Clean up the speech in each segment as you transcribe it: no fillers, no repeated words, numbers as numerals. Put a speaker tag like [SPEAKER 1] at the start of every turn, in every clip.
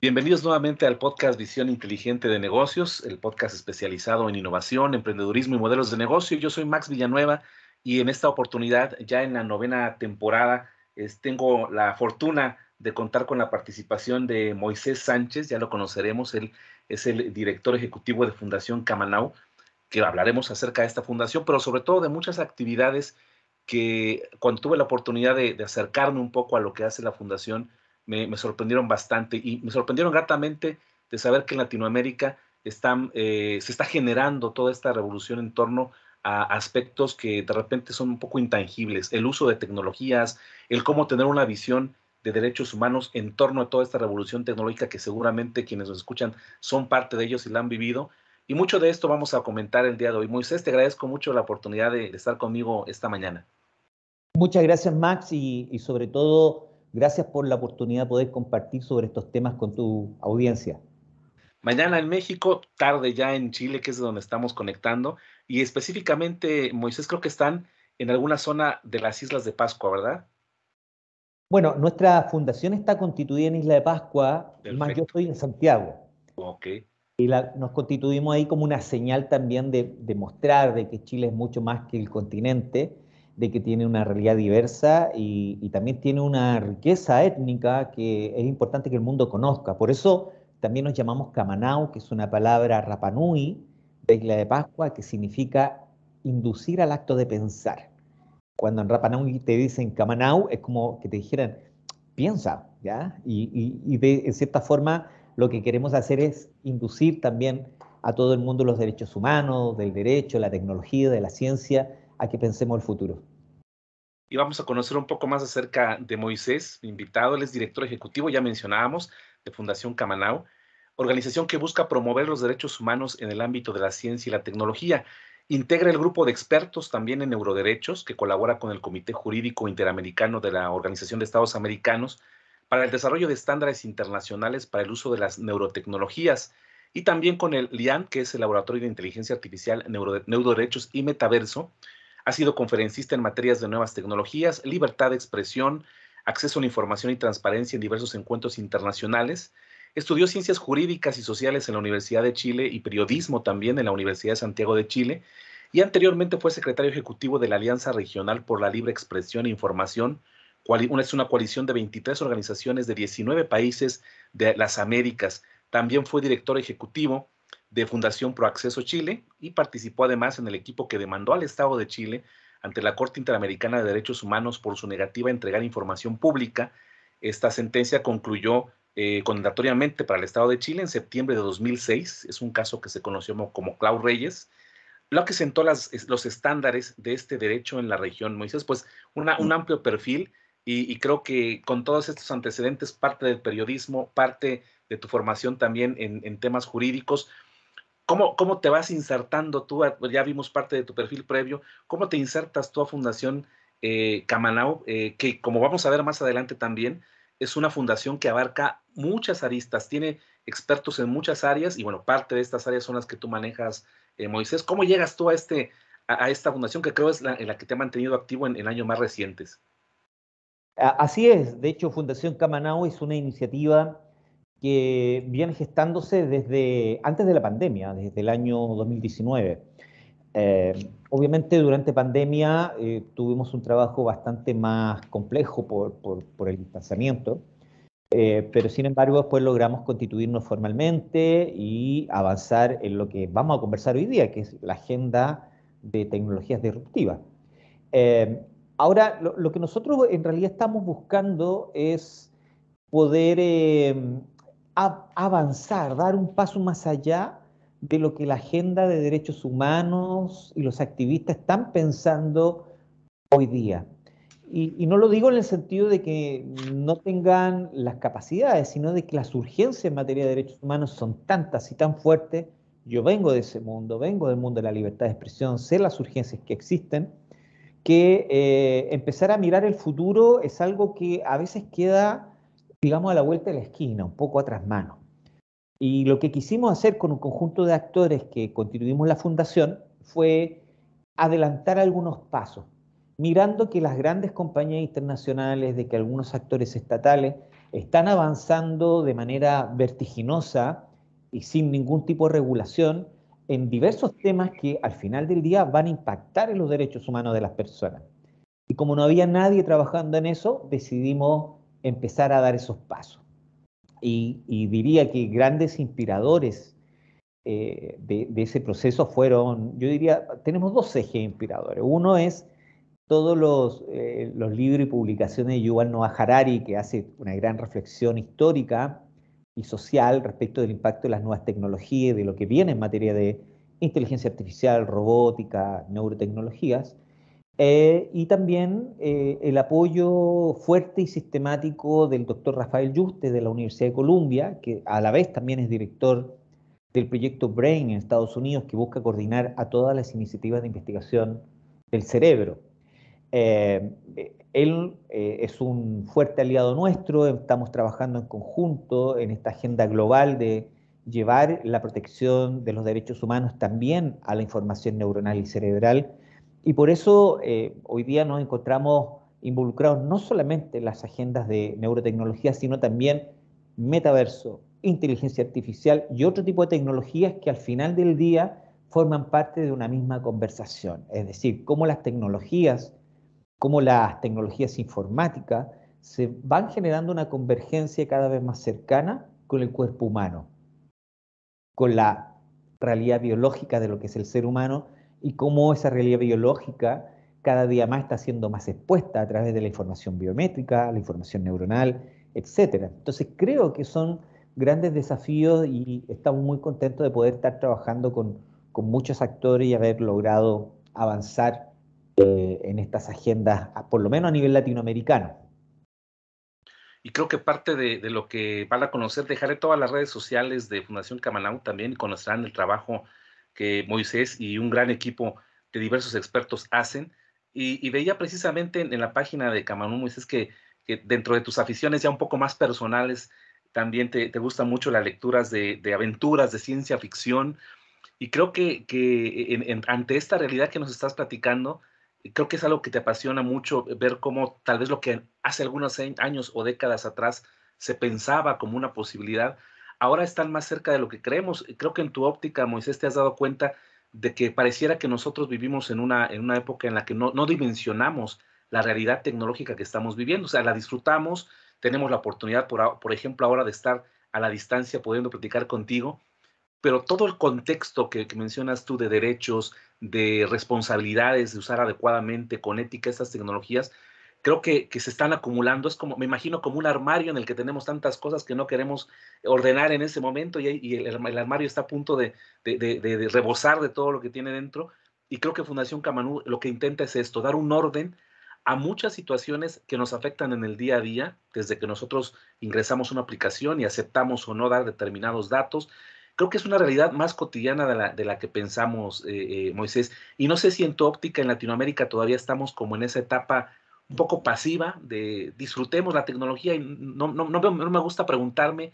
[SPEAKER 1] Bienvenidos nuevamente al podcast Visión Inteligente de Negocios, el podcast especializado en innovación, emprendedurismo y modelos de negocio. Yo soy Max Villanueva y en esta oportunidad, ya en la 9ª temporada, tengo la fortuna de contar con la participación de Moisés Sánchez. Ya lo conoceremos, él es el director ejecutivo de Fundación Camanau, que hablaremos acerca de esta fundación, pero sobre todo de muchas actividades que cuando tuve la oportunidad de acercarme un poco a lo que hace la fundación, me sorprendieron bastante y me sorprendieron gratamente de saber que en Latinoamérica se está generando toda esta revolución en torno a aspectos que de repente son un poco intangibles, el uso de tecnologías, el cómo tener una visión de derechos humanos en torno a toda esta revolución tecnológica que seguramente quienes nos escuchan son parte de ellos y la han vivido. Y mucho de esto vamos a comentar el día de hoy. Moisés, te agradezco mucho la oportunidad de estar conmigo esta mañana.
[SPEAKER 2] Muchas gracias, Max, y sobre todo, gracias por la oportunidad de poder compartir sobre estos temas con tu audiencia.
[SPEAKER 1] Mañana en México, tarde ya en Chile, que es de donde estamos conectando, y específicamente, Moisés, creo que están en alguna zona de las Islas de Pascua, ¿verdad?
[SPEAKER 2] Bueno, nuestra fundación está constituida en Isla de Pascua, más yo
[SPEAKER 1] Perfecto.
[SPEAKER 2] estoy en Santiago.
[SPEAKER 1] Ok.
[SPEAKER 2] Nos constituimos ahí como una señal también de mostrar de que Chile es mucho más que el continente, de que tiene una realidad diversa y también tiene una riqueza étnica que es importante que el mundo conozca. Por eso también nos llamamos Camanau, que es una palabra Rapanui de Isla de Pascua, que significa inducir al acto de pensar. Cuando en Rapanui te dicen Camanau, es como que te dijeran, piensa, ¿ya? En cierta forma lo que queremos hacer es inducir también a todo el mundo los derechos humanos, del derecho, la tecnología, de la ciencia, a que pensemos el futuro.
[SPEAKER 1] Y vamos a conocer un poco más acerca de Moisés, mi invitado. Él es director ejecutivo, ya mencionábamos, de Fundación Camanau, organización que busca promover los derechos humanos en el ámbito de la ciencia y la tecnología. Integra el grupo de expertos también en neuroderechos, que colabora con el Comité Jurídico Interamericano de la Organización de Estados Americanos para el desarrollo de estándares internacionales para el uso de las neurotecnologías, y también con el LIAN, que es el Laboratorio de Inteligencia Artificial, Neuroderechos y Metaverso. Ha sido conferencista en materias de nuevas tecnologías, libertad de expresión, acceso a la información y transparencia en diversos encuentros internacionales. Estudió ciencias jurídicas y sociales en la Universidad de Chile y periodismo también en la Universidad de Santiago de Chile. Y anteriormente fue secretario ejecutivo de la Alianza Regional por la Libre Expresión e Información. Es una coalición de 23 organizaciones de 19 países de las Américas. También fue director ejecutivo de Fundación Proacceso Chile y participó además en el equipo que demandó al Estado de Chile ante la Corte Interamericana de Derechos Humanos por su negativa a entregar información pública. Esta sentencia concluyó condenatoriamente para el Estado de Chile en septiembre de 2006. Es un caso que se conoció como Clau Reyes, lo que sentó los estándares de este derecho en la región. Moisés, pues un amplio perfil y creo que con todos estos antecedentes, parte del periodismo, parte de tu formación también en temas jurídicos. ¿Cómo te vas insertando tú? Ya vimos parte de tu perfil previo. ¿Cómo te insertas tú a Fundación Camanau? Que como vamos a ver más adelante también, es una fundación que abarca muchas aristas, tiene expertos en muchas áreas y bueno, parte de estas áreas son las que tú manejas, Moisés. ¿Cómo llegas tú a esta fundación que creo es en la que te ha mantenido activo en años más recientes?
[SPEAKER 2] Así es, de hecho Fundación Camanau es una iniciativa que viene gestándose desde antes de la pandemia, desde el año 2019. Obviamente durante pandemia tuvimos un trabajo bastante más complejo por el distanciamiento, pero sin embargo después logramos constituirnos formalmente y avanzar en lo que vamos a conversar hoy día, que es la agenda de tecnologías disruptivas. Eh, Ahora, lo que nosotros en realidad estamos buscando es poder avanzar, dar un paso más allá de lo que la agenda de derechos humanos y los activistas están pensando hoy día. Y no lo digo en el sentido de que no tengan las capacidades, sino de que las urgencias en materia de derechos humanos son tantas y tan fuertes. Yo vengo de ese mundo, vengo del mundo de la libertad de expresión, sé las urgencias que existen, que empezar a mirar el futuro es algo que a veces queda, digamos, a la vuelta de la esquina, un poco atrás mano. Y lo que quisimos hacer con un conjunto de actores que constituimos la fundación fue adelantar algunos pasos. mirando que las grandes compañías internacionales, de que algunos actores estatales están avanzando de manera vertiginosa y sin ningún tipo de regulación en diversos temas que al final del día van a impactar en los derechos humanos de las personas. Y como no había nadie trabajando en eso, decidimos empezar a dar esos pasos. Y diría que grandes inspiradores de ese proceso fueron, yo diría, tenemos dos ejes inspiradores. Uno es todos los libros y publicaciones de Yuval Noah Harari, que hace una gran reflexión histórica y social respecto del impacto de las nuevas tecnologías y de lo que viene en materia de inteligencia artificial, robótica, neurotecnologías. Y también el apoyo fuerte y sistemático del doctor Rafael Yuste de la Universidad de Columbia, que a la vez también es director del proyecto BRAIN en Estados Unidos, que busca coordinar a todas las iniciativas de investigación del cerebro. Él es un fuerte aliado nuestro, estamos trabajando en conjunto en esta agenda global de llevar la protección de los derechos humanos también a la información neuronal y cerebral. Y por eso hoy día nos encontramos involucrados no solamente en las agendas de neurotecnología, sino también metaverso, inteligencia artificial y otro tipo de tecnologías que al final del día forman parte de una misma conversación. Es decir, cómo las tecnologías informáticas se van generando una convergencia cada vez más cercana con el cuerpo humano, con la realidad biológica de lo que es el ser humano y cómo esa realidad biológica cada día más está siendo más expuesta a través de la información biométrica, la información neuronal, etcétera. Entonces creo que son grandes desafíos y estamos muy contentos de poder estar trabajando con muchos actores y haber logrado avanzar en estas agendas, por lo menos a nivel latinoamericano.
[SPEAKER 1] Y creo que parte de lo que van a conocer, dejaré todas las redes sociales de Fundación Camanau también y conocerán el trabajo que Moisés y un gran equipo de diversos expertos hacen. Y veía precisamente en la página de Camanau, Moisés, que dentro de tus aficiones ya un poco más personales, también te gustan mucho las lecturas de aventuras, de ciencia ficción. Y creo que ante esta realidad que nos estás platicando, creo que es algo que te apasiona mucho, ver cómo tal vez lo que hace algunos años o décadas atrás se pensaba como una posibilidad, ahora están más cerca de lo que creemos. Creo que en tu óptica, Moisés, te has dado cuenta de que pareciera que nosotros vivimos en una época en la que no dimensionamos la realidad tecnológica que estamos viviendo. O sea, la disfrutamos, tenemos la oportunidad, por ejemplo, ahora de estar a la distancia pudiendo platicar contigo, pero todo el contexto que mencionas tú de derechos, de responsabilidades, de usar adecuadamente, con ética, estas tecnologías, creo que se están acumulando. Es como, me imagino, como un armario en el que tenemos tantas cosas que no queremos ordenar en ese momento y el armario está a punto de rebosar de todo lo que tiene dentro. Y creo que Fundación Camanú lo que intenta es esto, dar un orden a muchas situaciones que nos afectan en el día a día, desde que nosotros ingresamos una aplicación y aceptamos o no dar determinados datos. Creo que es una realidad más cotidiana de la que pensamos, Moisés. Y no sé si en tu óptica en Latinoamérica todavía estamos como en esa etapa un poco pasiva de disfrutemos la tecnología y no me gusta preguntarme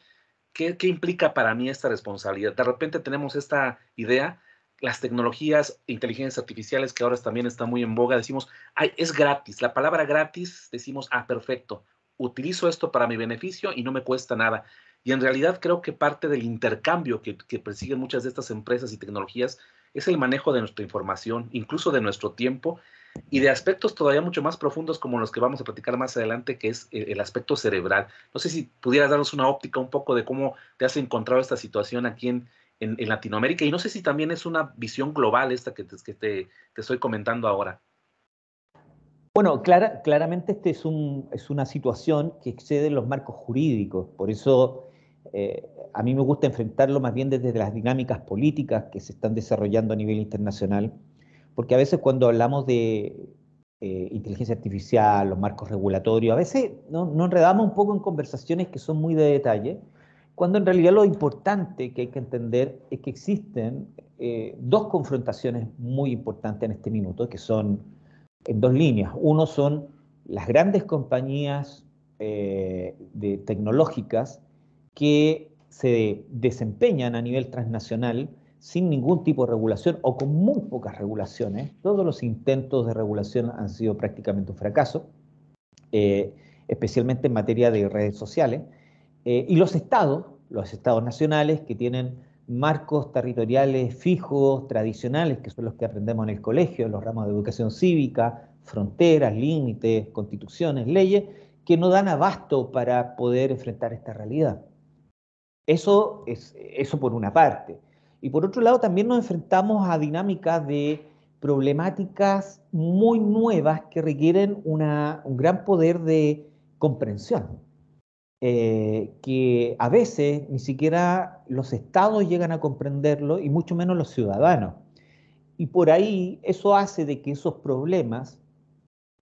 [SPEAKER 1] qué implica para mí esta responsabilidad. De repente tenemos esta idea, las tecnologías, inteligencias artificiales, que ahora también está muy en boga, decimos, ay, es gratis. La palabra gratis, decimos, ah, perfecto, utilizo esto para mi beneficio y no me cuesta nada. Y en realidad creo que parte del intercambio que persiguen muchas de estas empresas y tecnologías es el manejo de nuestra información, incluso de nuestro tiempo, y de aspectos todavía mucho más profundos como los que vamos a platicar más adelante, que es el aspecto cerebral. No sé si pudieras darnos una óptica un poco de cómo te has encontrado esta situación aquí en Latinoamérica, y no sé si también es una visión global esta que te estoy comentando ahora.
[SPEAKER 2] Bueno, claramente es una situación que excede los marcos jurídicos, por eso a mí me gusta enfrentarlo más bien desde las dinámicas políticas que se están desarrollando a nivel internacional, porque a veces cuando hablamos de inteligencia artificial, los marcos regulatorios, a veces nos enredamos un poco en conversaciones que son muy de detalle, cuando en realidad lo importante que hay que entender es que existen dos confrontaciones muy importantes en este minuto, que son en dos líneas. Uno son las grandes compañías tecnológicas que se desempeñan a nivel transnacional sin ningún tipo de regulación o con muy pocas regulaciones. Todos los intentos de regulación han sido prácticamente un fracaso, especialmente en materia de redes sociales. Y los estados nacionales que tienen marcos territoriales fijos, tradicionales, que son los que aprendemos en el colegio, los ramos de educación cívica, fronteras, límites, constituciones, leyes, que no dan abasto para poder enfrentar esta realidad. Eso por una parte. Y por otro lado, también nos enfrentamos a dinámicas de problemáticas muy nuevas que requieren un gran poder de comprensión, que a veces ni siquiera los estados llegan a comprenderlo y mucho menos los ciudadanos. Y por ahí eso hace de que esos problemas,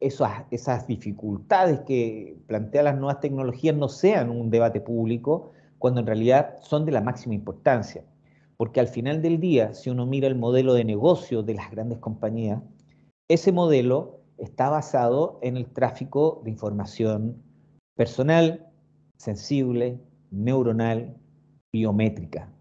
[SPEAKER 2] esas dificultades que plantean las nuevas tecnologías no sean un debate público, cuando en realidad son de la máxima importancia. Porque al final del día, si uno mira el modelo de negocio de las grandes compañías, ese modelo está basado en el tráfico de información personal, sensible, neuronal, biométrica.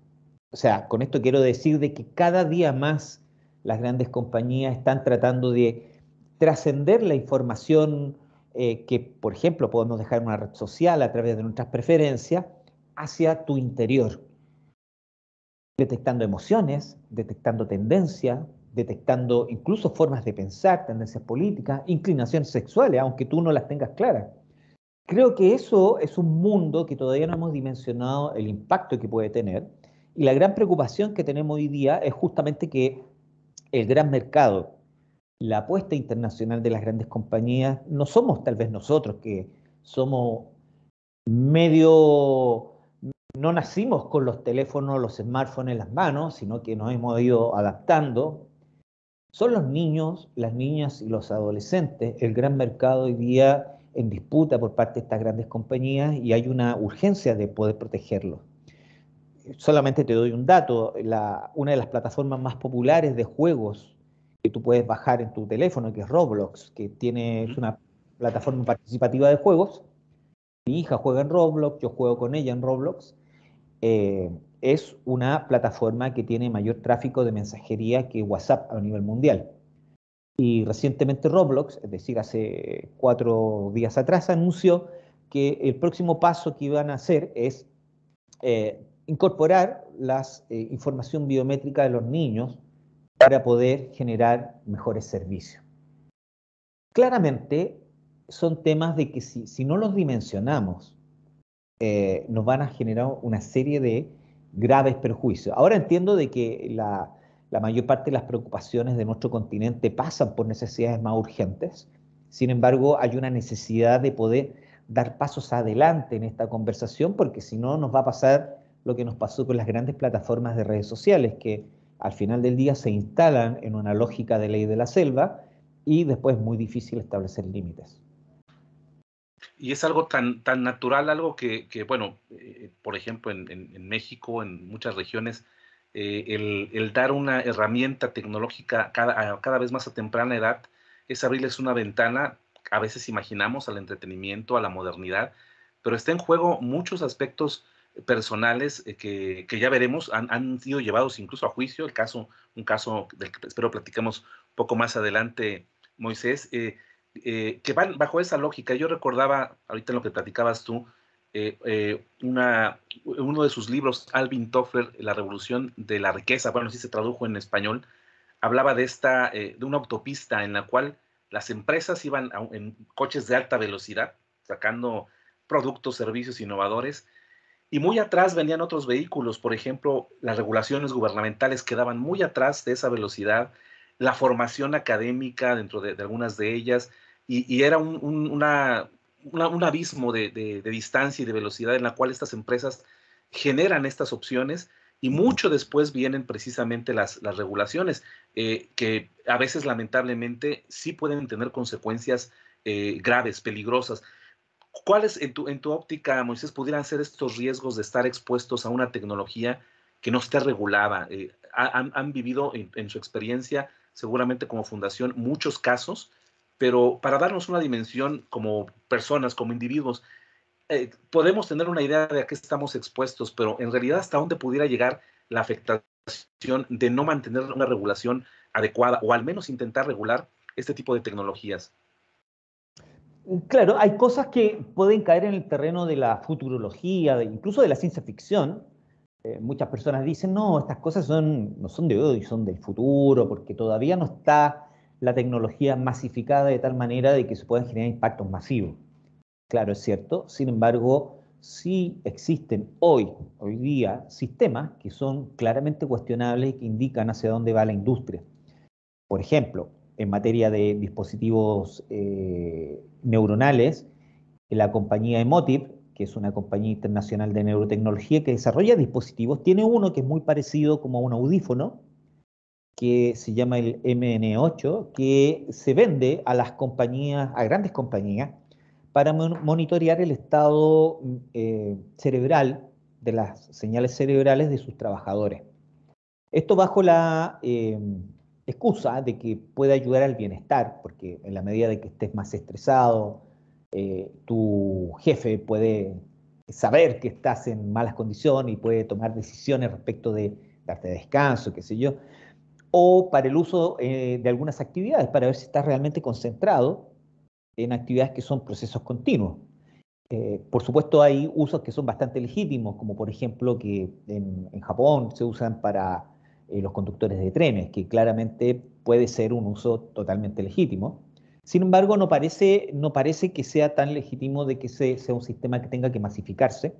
[SPEAKER 2] O sea, con esto quiero decir de que cada día más las grandes compañías están tratando de trascender la información que, por ejemplo, podemos dejar en una red social a través de nuestras preferencias hacia tu interior, detectando emociones, detectando tendencias, detectando incluso formas de pensar, tendencias políticas, inclinaciones sexuales, aunque tú no las tengas claras. Creo que eso es un mundo que todavía no hemos dimensionado el impacto que puede tener, y la gran preocupación que tenemos hoy día es justamente que el gran mercado, la apuesta internacional de las grandes compañías, no somos tal vez nosotros que somos medio, no nacimos con los teléfonos, los smartphones en las manos, sino que nos hemos ido adaptando. Son los niños, las niñas y los adolescentes el gran mercado hoy día en disputa por parte de estas grandes compañías, y hay una urgencia de poder protegerlos. Solamente te doy un dato: una de las plataformas más populares de juegos que tú puedes bajar en tu teléfono, que es Roblox, que es una plataforma participativa de juegos. Mi hija juega en Roblox, yo juego con ella en Roblox. Es una plataforma que tiene mayor tráfico de mensajería que WhatsApp a nivel mundial. Y recientemente Roblox, es decir, hace 4 días atrás, anunció que el próximo paso que iban a hacer es incorporar la información biométrica de los niños para poder generar mejores servicios. Claramente son temas de que si no los dimensionamos, nos van a generar una serie de graves perjuicios. Ahora entiendo de que la mayor parte de las preocupaciones de nuestro continente pasan por necesidades más urgentes. Sin embargo, hay una necesidad de poder dar pasos adelante en esta conversación, porque si no nos va a pasar lo que nos pasó con las grandes plataformas de redes sociales, que al final del día se instalan en una lógica de ley de la selva y después es muy difícil establecer límites.
[SPEAKER 1] Y es algo tan natural, algo que bueno, por ejemplo, en México, en muchas regiones, el dar una herramienta tecnológica cada vez más a temprana edad es abrirles una ventana, a veces imaginamos, al entretenimiento, a la modernidad, pero está en juego muchos aspectos personales que ya veremos, han sido llevados incluso a juicio. Un caso del que espero platiquemos un poco más adelante, Moisés, que van bajo esa lógica. Yo recordaba, ahorita en lo que platicabas tú, uno de sus libros, Alvin Toffler, La revolución de la riqueza, bueno, sí se tradujo en español, hablaba de una autopista en la cual las empresas iban en coches de alta velocidad, sacando productos, servicios innovadores, y muy atrás venían otros vehículos. Por ejemplo, las regulaciones gubernamentales quedaban muy atrás de esa velocidad, la formación académica dentro de algunas de ellas, y era un abismo de distancia y de velocidad en la cual estas empresas generan estas opciones, y mucho después vienen precisamente las regulaciones, que a veces lamentablemente sí pueden tener consecuencias graves, peligrosas. ¿Cuáles en tu óptica, Moisés, pudieran ser estos riesgos de estar expuestos a una tecnología que no esté regulada? Han vivido en su experiencia, seguramente como fundación, muchos casos, pero para darnos una dimensión como personas, como individuos, podemos tener una idea de a qué estamos expuestos, pero en realidad hasta dónde pudiera llegar la afectación de no mantener una regulación adecuada o al menos intentar regular este tipo de tecnologías?
[SPEAKER 2] Claro, hay cosas que pueden caer en el terreno de la futurología, incluso de la ciencia ficción. Muchas personas dicen, no, estas cosas no son de hoy, son del futuro, porque todavía no está la tecnología masificada de tal manera de que se puedan generar impactos masivos. Claro, es cierto. Sin embargo, sí existen hoy día, sistemas que son claramente cuestionables y que indican hacia dónde va la industria. Por ejemplo, en materia de dispositivos neuronales, la compañía Emotiv, que es una compañía internacional de neurotecnología que desarrolla dispositivos, tiene uno que es muy parecido como a un audífono, que se llama el MN8, que se vende a las compañías, a grandes compañías, para monitorear el estado cerebral de las señales cerebrales de sus trabajadores. Esto bajo la excusa de que puede ayudar al bienestar, porque en la medida de que estés más estresado, tu jefe puede saber que estás en malas condiciones y puede tomar decisiones respecto de darte descanso, qué sé yo, o para el uso de algunas actividades, para ver si estás realmente concentrado en actividades que son procesos continuos. Por supuesto, hay usos que son bastante legítimos, como por ejemplo que en Japón se usan para los conductores de trenes, que claramente puede ser un uso totalmente legítimo. Sin embargo, no parece que sea tan legítimo de que sea un sistema que tenga que masificarse,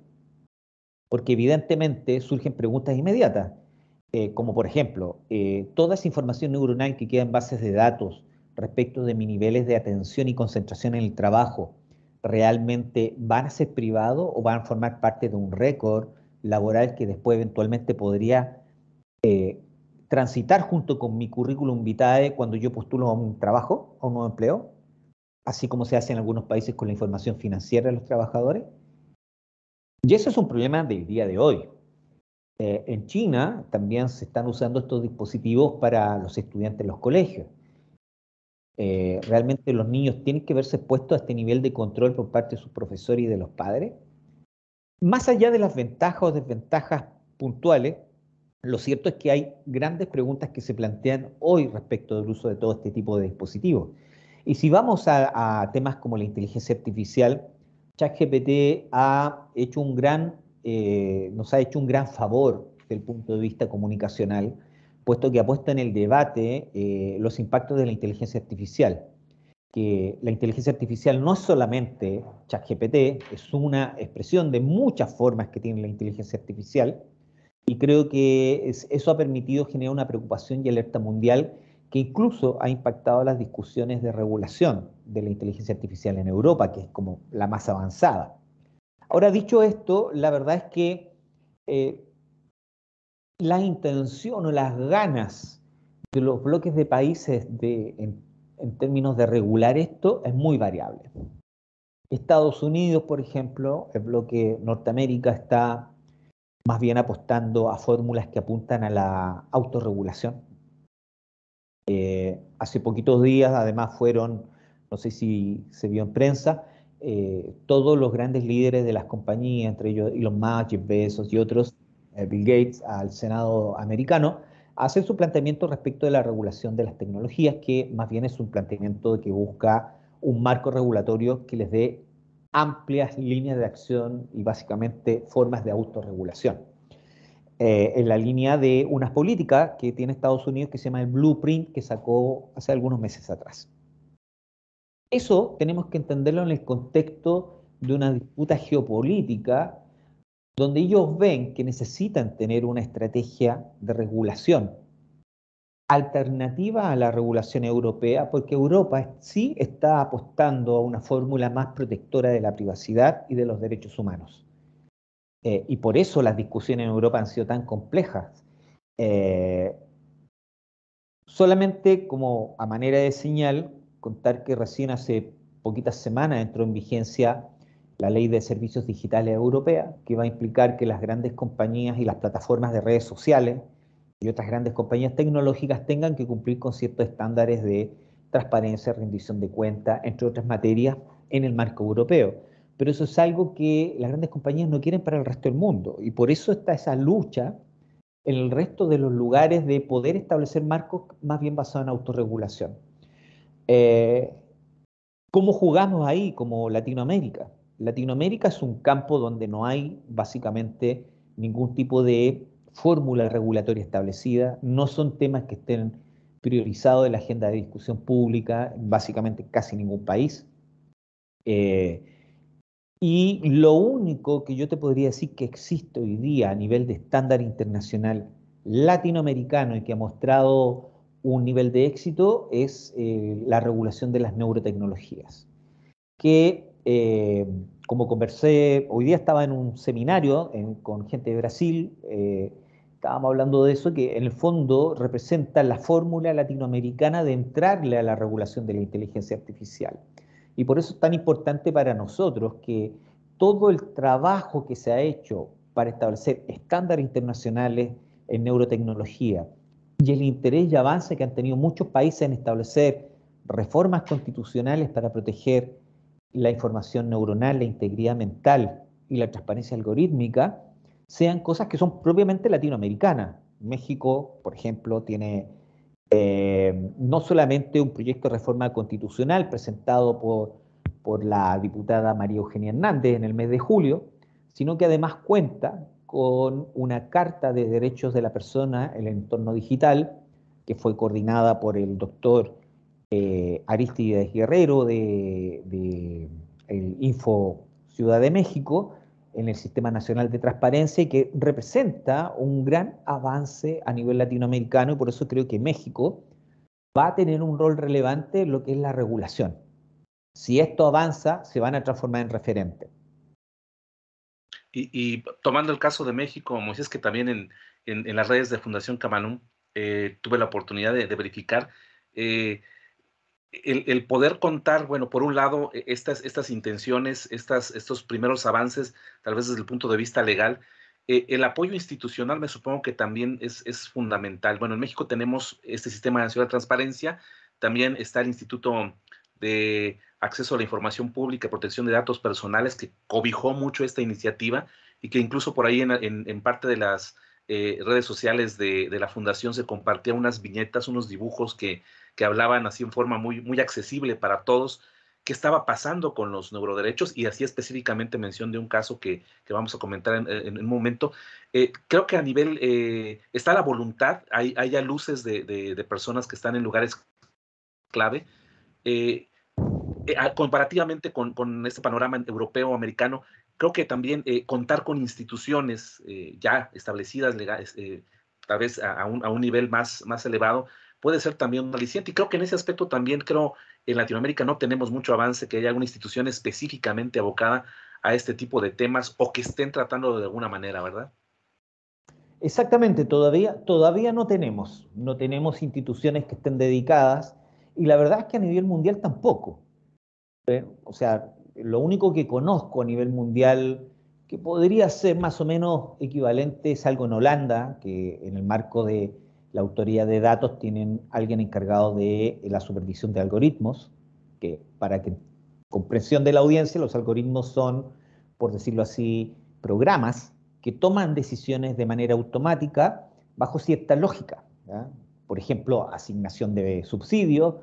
[SPEAKER 2] porque evidentemente surgen preguntas inmediatas, como por ejemplo, toda esa información neuronal que queda en bases de datos respecto de mis niveles de atención y concentración en el trabajo, ¿realmente van a ser privados o van a formar parte de un récord laboral que después eventualmente podría transitar junto con mi currículum vitae cuando yo postulo a un trabajo, a un nuevo empleo, así como se hace en algunos países con la información financiera de los trabajadores? Y eso es un problema del día de hoy. En China también se están usando estos dispositivos para los estudiantes en los colegios. ¿Realmente los niños tienen que verse expuestos a este nivel de control por parte de sus profesores y de los padres? Más allá de las ventajas o desventajas puntuales, lo cierto es que hay grandes preguntas que se plantean hoy respecto del uso de todo este tipo de dispositivos. Y si vamos a temas como la inteligencia artificial, ChatGPT nos ha hecho un gran favor desde el punto de vista comunicacional, puesto que ha puesto en el debate los impactos de la inteligencia artificial. Que la inteligencia artificial no es solamente ChatGPT, es una expresión de muchas formas que tiene la inteligencia artificial, y creo que eso ha permitido generar una preocupación y alerta mundial que incluso ha impactado las discusiones de regulación de la inteligencia artificial en Europa, que es como la más avanzada. Ahora, dicho esto, la verdad es que eh, la intención o las ganas de los bloques de países en términos de regular esto es muy variable. Estados Unidos, por ejemplo, el bloque Norteamérica está más bien apostando a fórmulas que apuntan a la autorregulación. Hace poquitos días, además, no sé si se vio en prensa, todos los grandes líderes de las compañías, entre ellos Elon Musk, Jeff Bezos y otros, Bill Gates, al Senado americano, a hacer su planteamiento respecto de la regulación de las tecnologías, que más bien es un planteamiento que busca un marco regulatorio que les dé amplias líneas de acción y básicamente formas de autorregulación. En la línea de unas políticas que tiene Estados Unidos que se llama el Blueprint, que sacó hace algunos meses atrás. Eso tenemos que entenderlo en el contexto de una disputa geopolítica donde ellos ven que necesitan tener una estrategia de regulación alternativa a la regulación europea, porque Europa sí está apostando a una fórmula más protectora de la privacidad y de los derechos humanos. Y por eso las discusiones en Europa han sido tan complejas. Eh, Solamente como a manera de señal, contar que recién hace poquitas semanas entró en vigencia la Ley de Servicios Digitales Europea, que va a implicar que las grandes compañías y las plataformas de redes sociales y otras grandes compañías tecnológicas tengan que cumplir con ciertos estándares de transparencia, rendición de cuentas, entre otras materias, en el marco europeo. Pero eso es algo que las grandes compañías no quieren para el resto del mundo, y por eso está esa lucha en el resto de los lugares de poder establecer marcos más bien basados en autorregulación. Eh, ¿Cómo jugamos ahí como Latinoamérica? Latinoamérica es un campo donde no hay básicamente ningún tipo de fórmula regulatoria establecida, no son temas que estén priorizados en la agenda de discusión pública, en básicamente casi ningún país. Eh, y lo único que yo te podría decir que existe hoy día a nivel de estándar internacional latinoamericano y que ha mostrado un nivel de éxito es la regulación de las neurotecnologías que, como conversé, hoy día estaba en un seminario con gente de Brasil, estábamos hablando de eso, que en el fondo representa la fórmula latinoamericana de entrarle a la regulación de la inteligencia artificial. Y por eso es tan importante para nosotros que todo el trabajo que se ha hecho para establecer estándares internacionales en neurotecnología y el interés y avance que han tenido muchos países en establecer reformas constitucionales para proteger la información neuronal, la integridad mental y la transparencia algorítmica sean cosas que son propiamente latinoamericanas. México, por ejemplo, tiene no solamente un proyecto de reforma constitucional presentado por la diputada María Eugenia Hernández en el mes de julio, sino que además cuenta con una Carta de Derechos de la Persona en el entorno digital, que fue coordinada por el doctor Aristides Guerrero de el Info Ciudad de México en el Sistema Nacional de Transparencia y que representa un gran avance a nivel latinoamericano y por eso creo que México va a tener un rol relevante en lo que es la regulación. Si esto avanza, se van a transformar en referente.
[SPEAKER 1] Y tomando el caso de México, Moisés, que también en las redes de Fundación Camanum tuve la oportunidad de verificar eh, el poder contar, bueno, por un lado, estas intenciones, estos primeros avances, tal vez desde el punto de vista legal, el apoyo institucional me supongo que también es fundamental. Bueno, en México tenemos este Sistema Nacional de Transparencia, también está el Instituto de Acceso a la Información Pública y Protección de Datos Personales, que cobijó mucho esta iniciativa y que incluso por ahí en parte de las redes sociales de la fundación se compartían unas viñetas, unos dibujos que hablaban así en forma muy accesible para todos, qué estaba pasando con los neuroderechos y hacía específicamente mención de un caso que vamos a comentar en un momento. Creo que a nivel, está la voluntad, hay ya luces de personas que están en lugares clave. Eh, Comparativamente con este panorama europeo, americano, creo que también contar con instituciones ya establecidas, legales, tal vez a un nivel más elevado, puede ser también un aliciente. Y creo que en ese aspecto también creo en Latinoamérica no tenemos mucho avance, que haya alguna institución específicamente abocada a este tipo de temas o que estén tratando de alguna manera, ¿verdad?
[SPEAKER 2] Exactamente, todavía no tenemos instituciones que estén dedicadas y la verdad es que a nivel mundial tampoco. O sea, lo único que conozco a nivel mundial que podría ser más o menos equivalente es algo en Holanda, que en el marco de la autoría de datos tienen alguien encargado de la supervisión de algoritmos, que para que comprensión de la audiencia, los algoritmos son, por decirlo así, programas que toman decisiones de manera automática bajo cierta lógica. ¿Ya? Por ejemplo, asignación de subsidios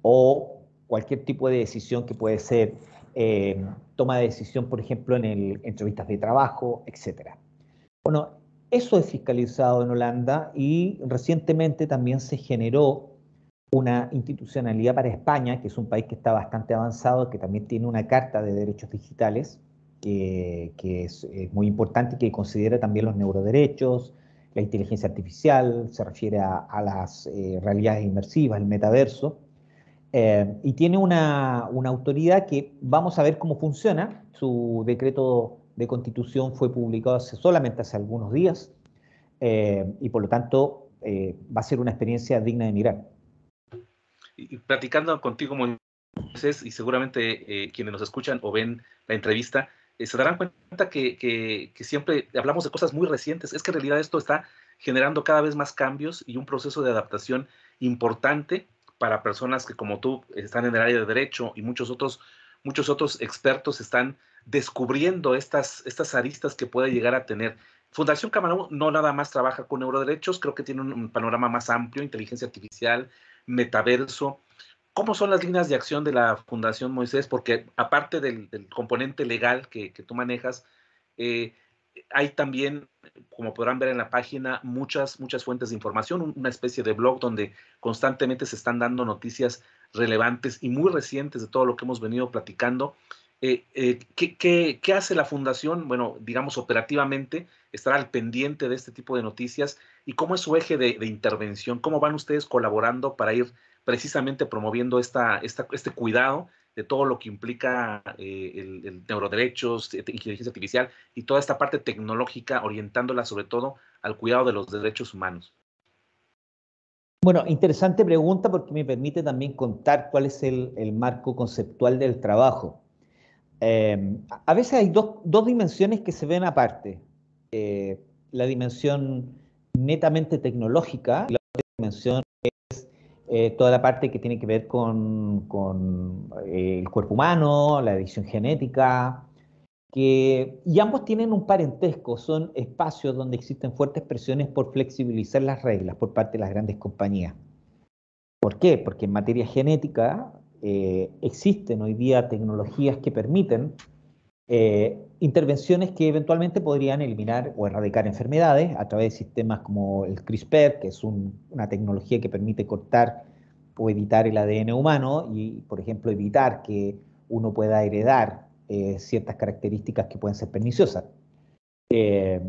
[SPEAKER 2] o cualquier tipo de decisión que puede ser toma de decisión, por ejemplo, en entrevistas de trabajo, etc. Bueno, eso es fiscalizado en Holanda y recientemente también se generó una institucionalidad para España, que es un país que está bastante avanzado, que también tiene una carta de derechos digitales, que es muy importante y que considera también los neuroderechos, la inteligencia artificial, se refiere a las realidades inmersivas, el metaverso, y tiene una autoridad que vamos a ver cómo funciona. Su decreto de constitución fue publicado solamente hace algunos días y por lo tanto va a ser una experiencia digna de mirar.
[SPEAKER 1] Y platicando contigo, Moisés, y seguramente quienes nos escuchan o ven la entrevista, se darán cuenta que siempre hablamos de cosas muy recientes. Es que en realidad esto está generando cada vez más cambios y un proceso de adaptación importante para personas que como tú están en el área de derecho y muchos otros expertos están descubriendo estas aristas que puede llegar a tener. Fundación Camarón no nada más trabaja con neuroderechos, creo que tiene un panorama más amplio, inteligencia artificial, metaverso. ¿Cómo son las líneas de acción de la Fundación Moisés? Porque aparte del componente legal que tú manejas, eh, hay también, como podrán ver en la página, muchas fuentes de información, una especie de blog donde constantemente se están dando noticias relevantes y muy recientes de todo lo que hemos venido platicando. ¿Qué hace la Fundación? Bueno, digamos operativamente, estar al pendiente de este tipo de noticias y cómo es su eje de intervención, cómo van ustedes colaborando para ir precisamente promoviendo este cuidado de todo lo que implica el neuroderechos, inteligencia artificial y toda esta parte tecnológica, orientándola sobre todo al cuidado de los derechos humanos.
[SPEAKER 2] Bueno, interesante pregunta porque me permite también contar cuál es el marco conceptual del trabajo. A veces hay dos dimensiones que se ven aparte. La dimensión netamente tecnológica y la otra dimensión toda la parte que tiene que ver con el cuerpo humano, la edición genética, y ambos tienen un parentesco, son espacios donde existen fuertes presiones por flexibilizar las reglas por parte de las grandes compañías. ¿Por qué? Porque en materia genética existen hoy día tecnologías que permiten intervenciones que eventualmente podrían eliminar o erradicar enfermedades a través de sistemas como el CRISPR, que es una tecnología que permite cortar o editar el ADN humano y, por ejemplo, evitar que uno pueda heredar ciertas características que pueden ser perniciosas. Eh,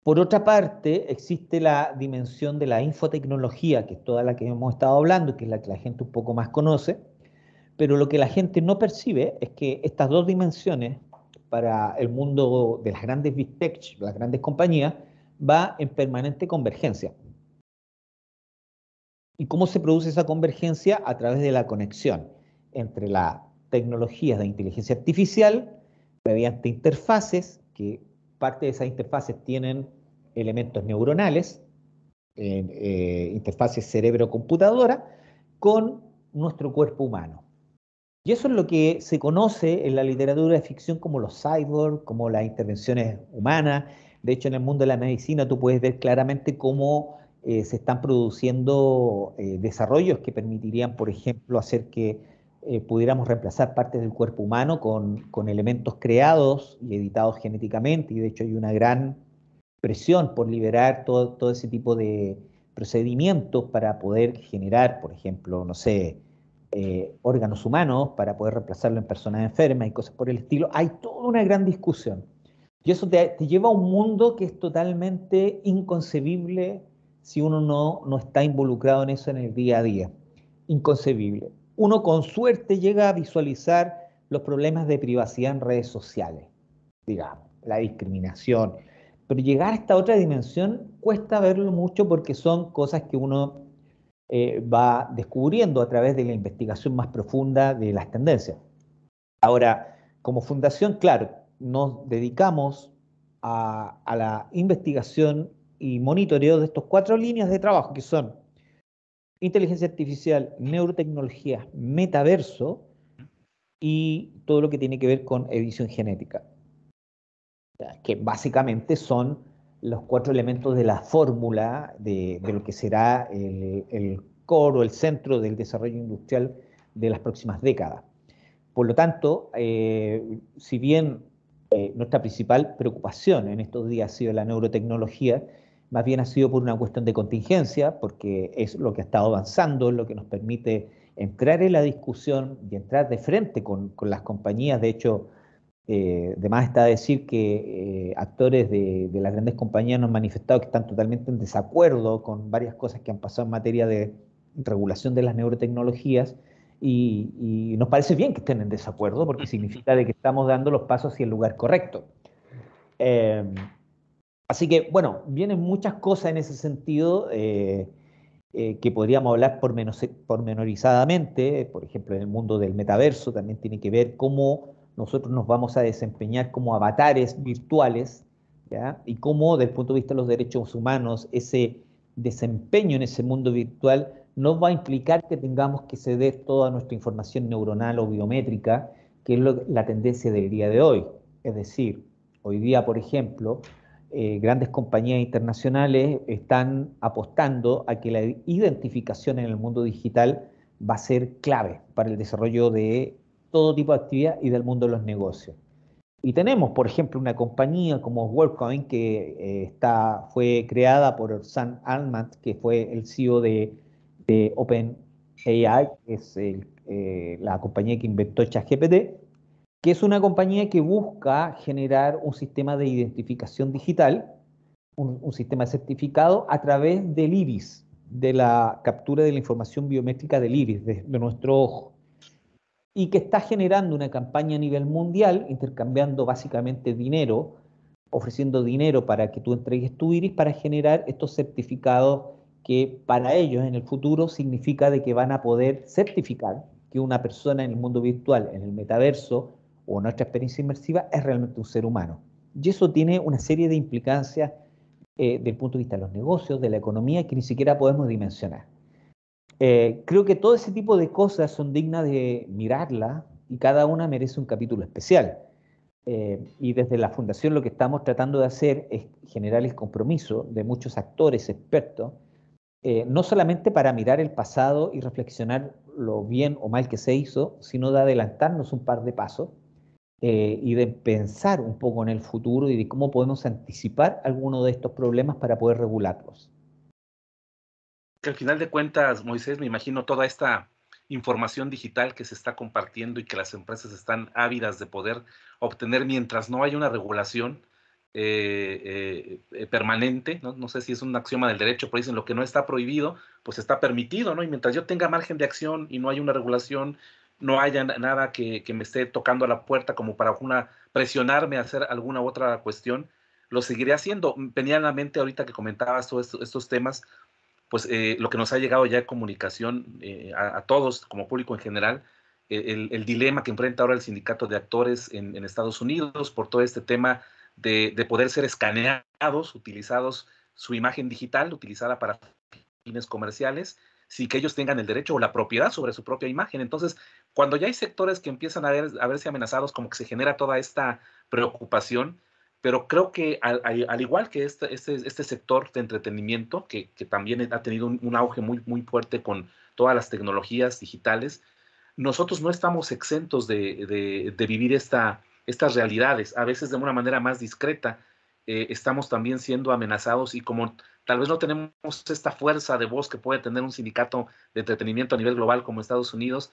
[SPEAKER 2] por otra parte, existe la dimensión de la infotecnología, que es toda la que hemos estado hablando, que es la que la gente un poco más conoce, pero lo que la gente no percibe es que estas dos dimensiones para el mundo de las grandes big tech, las grandes compañías, va en permanente convergencia. ¿Y cómo se produce esa convergencia? A través de la conexión entre las tecnologías de inteligencia artificial mediante interfaces, que parte de esas interfaces tienen elementos neuronales, interfaces cerebro-computadora, con nuestro cuerpo humano. Y eso es lo que se conoce en la literatura de ficción como los cyborgs, como las intervenciones humanas. De hecho, en el mundo de la medicina tú puedes ver claramente cómo se están produciendo desarrollos que permitirían, por ejemplo, hacer que pudiéramos reemplazar partes del cuerpo humano con elementos creados y editados genéticamente. Y de hecho hay una gran presión por liberar todo ese tipo de procedimientos para poder generar, por ejemplo, no sé, órganos humanos para poder reemplazarlo en personas enfermas y cosas por el estilo. Hay toda una gran discusión. Y eso te lleva a un mundo que es totalmente inconcebible si uno no está involucrado en eso en el día a día. Inconcebible. Uno con suerte llega a visualizar los problemas de privacidad en redes sociales, digamos, la discriminación. Pero llegar a esta otra dimensión cuesta verlo mucho porque son cosas que uno va descubriendo a través de la investigación más profunda de las tendencias. Ahora, como fundación, claro, nos dedicamos a la investigación y monitoreo de estas 4 líneas de trabajo, que son inteligencia artificial, neurotecnología, metaverso y todo lo que tiene que ver con edición genética, que básicamente son los 4 elementos de la fórmula de lo que será el core o el centro del desarrollo industrial de las próximas décadas. Por lo tanto, si bien nuestra principal preocupación en estos días ha sido la neurotecnología, más bien ha sido por una cuestión de contingencia, porque es lo que ha estado avanzando, es lo que nos permite entrar en la discusión y entrar de frente con las compañías. De hecho, de más está decir que actores de las grandes compañías nos han manifestado que están totalmente en desacuerdo con varias cosas que han pasado en materia de regulación de las neurotecnologías y nos parece bien que estén en desacuerdo porque significa de que estamos dando los pasos hacia el lugar correcto. Eh, Así que, bueno, vienen muchas cosas en ese sentido que podríamos hablar pormenorizadamente. Por ejemplo, en el mundo del metaverso también tiene que ver cómo nosotros nos vamos a desempeñar como avatares virtuales, ¿ya? Y cómo, desde el punto de vista de los derechos humanos, ese desempeño en ese mundo virtual no va a implicar que tengamos que ceder toda nuestra información neuronal o biométrica, que es la tendencia del día de hoy. Es decir, Hoy día, por ejemplo, grandes compañías internacionales están apostando a que la identificación en el mundo digital va a ser clave para el desarrollo de todo tipo de actividad y del mundo de los negocios. Y tenemos, por ejemplo, una compañía como WorldCoin que fue creada por Sam Altman, que fue el CEO de OpenAI, que es la compañía que inventó ChatGPT, que es una compañía que busca generar un sistema de identificación digital, un sistema certificado a través del iris, de la captura de la información biométrica del iris, de nuestro ojo, y que está generando una campaña a nivel mundial, intercambiando básicamente dinero, ofreciendo dinero para que tú entregues tu iris para generar estos certificados que para ellos en el futuro significa de que van a poder certificar que una persona en el mundo virtual, en el metaverso o en nuestra experiencia inmersiva es realmente un ser humano. Y eso tiene una serie de implicancias del punto de vista de los negocios, de la economía, que ni siquiera podemos dimensionar. Creo que todo ese tipo de cosas son dignas de mirarla y cada una merece un capítulo especial. Y desde la Fundación lo que estamos tratando de hacer es generar el compromiso de muchos actores expertos, no solamente para mirar el pasado y reflexionar lo bien o mal que se hizo, sino de adelantarnos un par de pasos y de pensar un poco en el futuro y de cómo podemos anticipar algunos de estos problemas para poder regularlos.
[SPEAKER 1] Que al final de cuentas, Moisés, me imagino toda esta información digital que se está compartiendo y que las empresas están ávidas de poder obtener mientras no haya una regulación permanente, ¿no? No sé si es un axioma del derecho, pero dicen lo que no está prohibido, pues está permitido, ¿no? Y mientras yo tenga margen de acción y no haya una regulación, no haya nada que me esté tocando a la puerta como para presionarme a hacer alguna otra cuestión, lo seguiré haciendo. Venía a la mente ahorita que comentabas todos estos temas, pues lo que nos ha llegado ya de comunicación a todos, como público en general, el dilema que enfrenta ahora el sindicato de actores en Estados Unidos por todo este tema de poder ser escaneados, utilizados su imagen digital, utilizada para fines comerciales, sin que ellos tengan el derecho o la propiedad sobre su propia imagen. Entonces, cuando ya hay sectores que empiezan a verse amenazados, como que se genera toda esta preocupación, pero creo que al igual que este sector de entretenimiento, que también ha tenido un auge muy fuerte con todas las tecnologías digitales, nosotros no estamos exentos de vivir estas realidades, a veces de una manera más discreta. Estamos también siendo amenazados y como tal vez no tenemos esta fuerza de voz que puede tener un sindicato de entretenimiento a nivel global como Estados Unidos,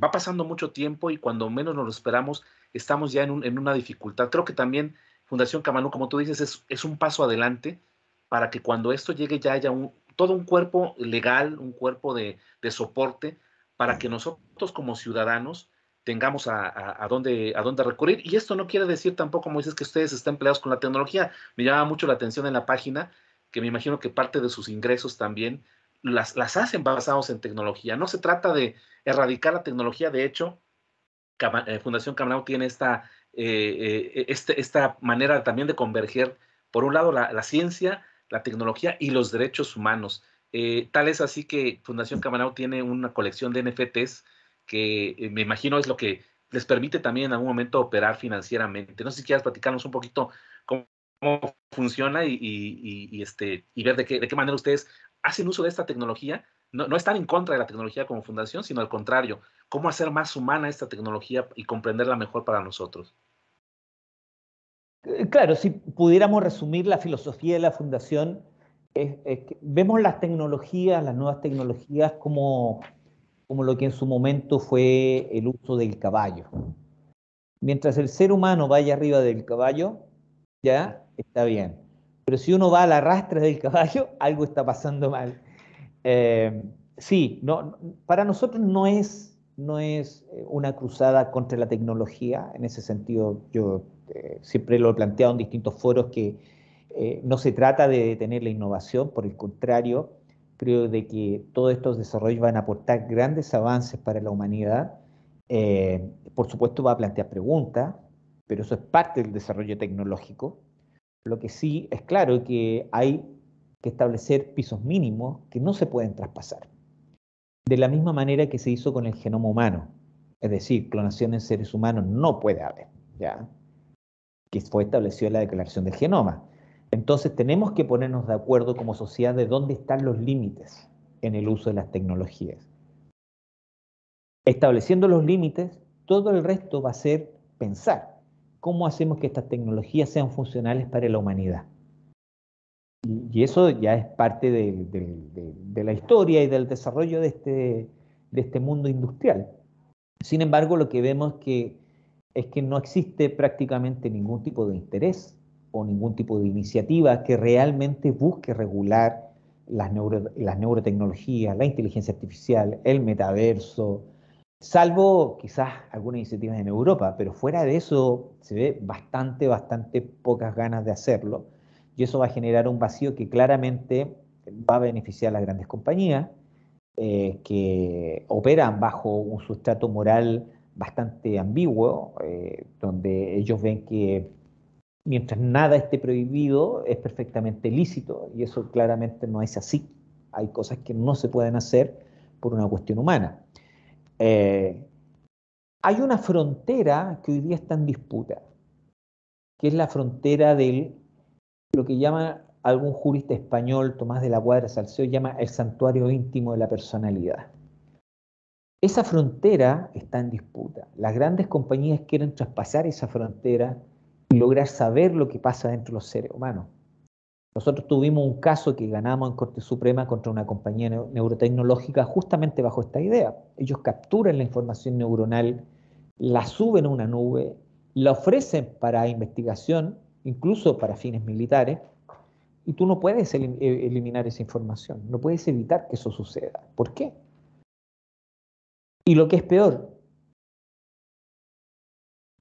[SPEAKER 1] va pasando mucho tiempo y cuando menos nos lo esperamos, estamos ya en una dificultad. Creo que también Fundación Camanú, como tú dices, es un paso adelante para que cuando esto llegue ya haya todo un cuerpo legal, un cuerpo de soporte para que nosotros como ciudadanos tengamos a dónde recurrir. Y esto no quiere decir tampoco, como dices, que ustedes estén empleados con la tecnología. Me llama mucho la atención en la página, que me imagino que parte de sus ingresos también las hacen basados en tecnología. No se trata de erradicar la tecnología, de hecho, Fundación Camanau tiene esta manera también de converger, por un lado, la ciencia, la tecnología y los derechos humanos. Tal es así que Fundación Camanau tiene una colección de NFTs que me imagino es lo que les permite también en algún momento operar financieramente. No sé si quieras platicarnos un poquito cómo funciona y ver de qué manera ustedes hacen uso de esta tecnología. No están en contra de la tecnología como fundación, sino al contrario, cómo hacer más humana esta tecnología y comprenderla mejor para nosotros.
[SPEAKER 2] Claro, si pudiéramos resumir la filosofía de la fundación, es que vemos las tecnologías, las nuevas tecnologías, como lo que en su momento fue el uso del caballo. Mientras el ser humano vaya arriba del caballo, ya está bien. Pero si uno va a la rastra del caballo, algo está pasando mal. Eh, sí, para nosotros no es una cruzada contra la tecnología. En ese sentido, yo siempre lo he planteado en distintos foros que no se trata de detener la innovación, por el contrario, creo de que todos estos desarrollos van a aportar grandes avances para la humanidad. Por supuesto va a plantear preguntas, pero eso es parte del desarrollo tecnológico. Lo que sí es claro que hay que establecer pisos mínimos que no se pueden traspasar. De la misma manera que se hizo con el genoma humano. Es decir, clonación en seres humanos no puede haber, ¿ya? que fue establecido en la Declaración del Genoma. Entonces tenemos que ponernos de acuerdo como sociedad de dónde están los límites en el uso de las tecnologías. Estableciendo los límites, todo el resto va a ser pensar cómo hacemos que estas tecnologías sean funcionales para la humanidad. Y eso ya es parte de la historia y del desarrollo de este mundo industrial. Sin embargo, lo que vemos es que no existe prácticamente ningún tipo de interés o ningún tipo de iniciativa que realmente busque regular las neurotecnologías, la inteligencia artificial, el metaverso, salvo quizás algunas iniciativas en Europa, pero fuera de eso se ve bastante pocas ganas de hacerlo, y eso va a generar un vacío que claramente va a beneficiar a las grandes compañías, que operan bajo un sustrato moral bastante ambiguo, donde ellos ven que mientras nada esté prohibido es perfectamente lícito, y eso claramente no es así. Hay cosas que no se pueden hacer por una cuestión humana. Eh, Hay una frontera que hoy día está en disputa, que es la frontera de lo que llama algún jurista español, Tomás de la Cuadra Salceo, llama el santuario íntimo de la personalidad. Esa frontera está en disputa. Las grandes compañías quieren traspasar esa frontera y lograr saber lo que pasa dentro de los seres humanos. Nosotros tuvimos un caso que ganamos en Corte Suprema contra una compañía neurotecnológica justamente bajo esta idea. Ellos capturan la información neuronal, la suben a una nube, la ofrecen para investigación, incluso para fines militares, y tú no puedes eliminar esa información, no puedes evitar que eso suceda. ¿Por qué? Y lo que es peor,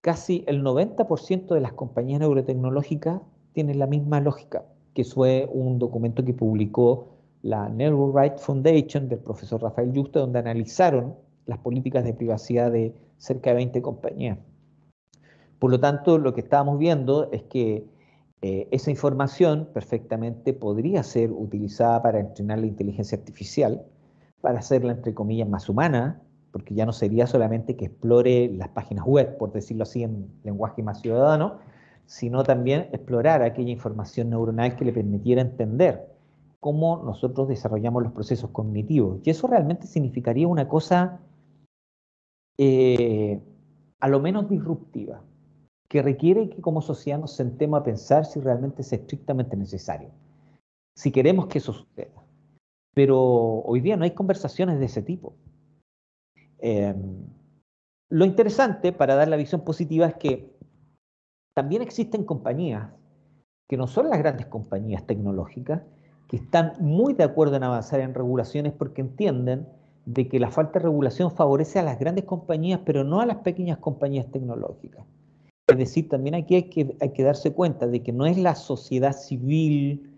[SPEAKER 2] casi el 90% de las compañías neurotecnológicas tienen la misma lógica, que fue un documento que publicó la NeuroRight Foundation del profesor Rafael Yuste, donde analizaron las políticas de privacidad de cerca de 20 compañías. Por lo tanto, lo que estábamos viendo es que esa información perfectamente podría ser utilizada para entrenar la inteligencia artificial, para hacerla, entre comillas, más humana, porque ya no sería solamente que explore las páginas web, por decirlo así en lenguaje más ciudadano, sino también explorar aquella información neuronal que le permitiera entender cómo nosotros desarrollamos los procesos cognitivos. Y eso realmente significaría una cosa eh, a lo menos disruptiva, que requiere que como sociedad nos sentemos a pensar si realmente es estrictamente necesario, si queremos que eso suceda. Pero hoy día no hay conversaciones de ese tipo. Eh, lo interesante, para dar la visión positiva, es que también existen compañías que no son las grandes compañías tecnológicas, que están muy de acuerdo en avanzar en regulaciones porque entienden de que la falta de regulación favorece a las grandes compañías, pero no a las pequeñas compañías tecnológicas. Es decir, también aquí hay que darse cuenta de que no es la sociedad civil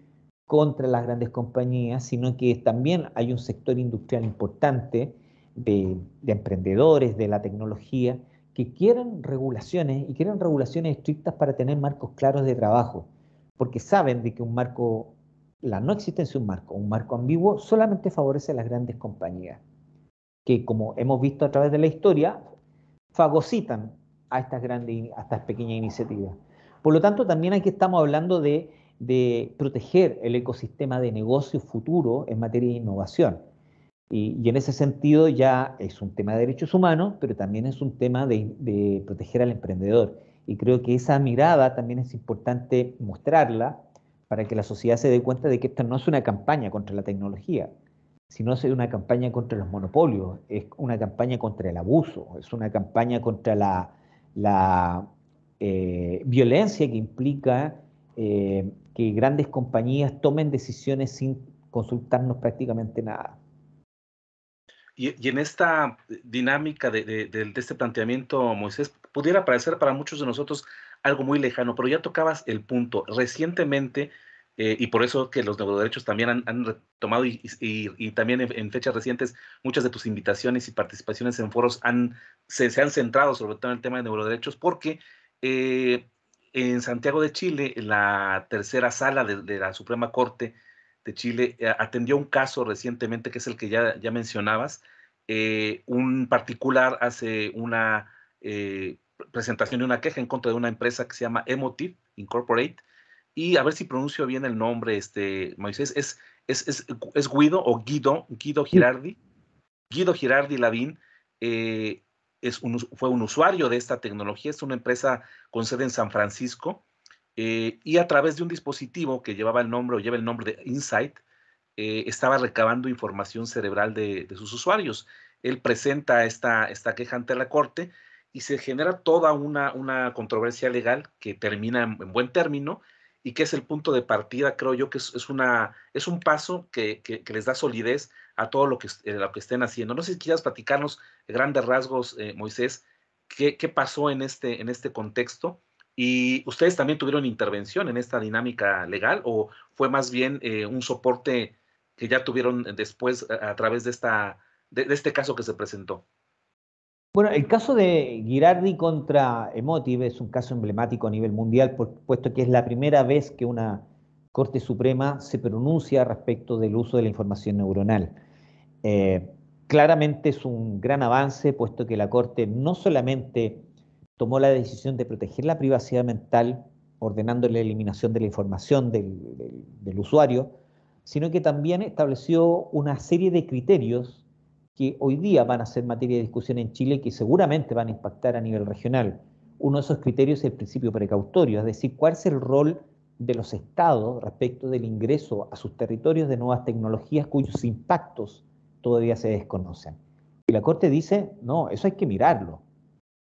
[SPEAKER 2] contra las grandes compañías, sino que también hay un sector industrial importante de emprendedores de la tecnología que quieren regulaciones y quieren regulaciones estrictas para tener marcos claros de trabajo, porque saben de que un marco, la no existencia de un marco ambiguo, solamente favorece a las grandes compañías, que como hemos visto a través de la historia, fagocitan a estas pequeñas iniciativas. Por lo tanto, también aquí estamos hablando de proteger el ecosistema de negocio futuro en materia de innovación. Y en ese sentido ya es un tema de derechos humanos, pero también es un tema de proteger al emprendedor. Y creo que esa mirada también es importante mostrarla para que la sociedad se dé cuenta de que esta no es una campaña contra la tecnología, sino es una campaña contra los monopolios, es una campaña contra el abuso, es una campaña contra la violencia que implica que grandes compañías tomen decisiones sin consultarnos prácticamente nada.
[SPEAKER 1] Y en esta dinámica de este planteamiento, Moisés, pudiera parecer para muchos de nosotros algo muy lejano, pero ya tocabas el punto. Recientemente, y por eso que los neuroderechos también han retomado y también en fechas recientes, muchas de tus invitaciones y participaciones en foros se han centrado sobre todo en el tema de neuroderechos, porque en Santiago de Chile, la tercera sala de la Suprema Corte de Chile atendió un caso recientemente, que es el que ya mencionabas. Un particular hace una presentación de una queja en contra de una empresa que se llama Emotive Incorporate, y a ver si pronuncio bien el nombre, Moisés, es Guido o Guido
[SPEAKER 2] Sí.
[SPEAKER 1] Girardi. Guido Girardi Lavín fue un usuario de esta tecnología, es una empresa con sede en San Francisco, y a través de un dispositivo que lleva el nombre de Insight, estaba recabando información cerebral de sus usuarios. Él presenta esta queja ante la corte y se genera toda una controversia legal que termina en buen término, y que es el punto de partida, creo yo, que es un paso que les da solidez a todo lo que estén haciendo. No sé si quieras platicarnos de grandes rasgos, Moisés, qué pasó en este contexto, y ustedes también tuvieron intervención en esta dinámica legal, o fue más bien un soporte que ya tuvieron después a través de este caso que se presentó.
[SPEAKER 2] Bueno, el caso de Girardi contra Emotive es un caso emblemático a nivel mundial, puesto que es la primera vez que una Corte Suprema se pronuncia respecto del uso de la información neuronal. Eh, Claramente es un gran avance, puesto que la Corte no solamente tomó la decisión de proteger la privacidad mental, ordenando la eliminación de la información del usuario, sino que también estableció una serie de criterios que hoy día van a ser materia de discusión en Chile y que seguramente van a impactar a nivel regional. Uno de esos criterios es el principio precautorio, es decir, cuál es el rol de los estados respecto del ingreso a sus territorios de nuevas tecnologías cuyos impactos todavía se desconocen. Y la Corte dice, no, eso hay que mirarlo.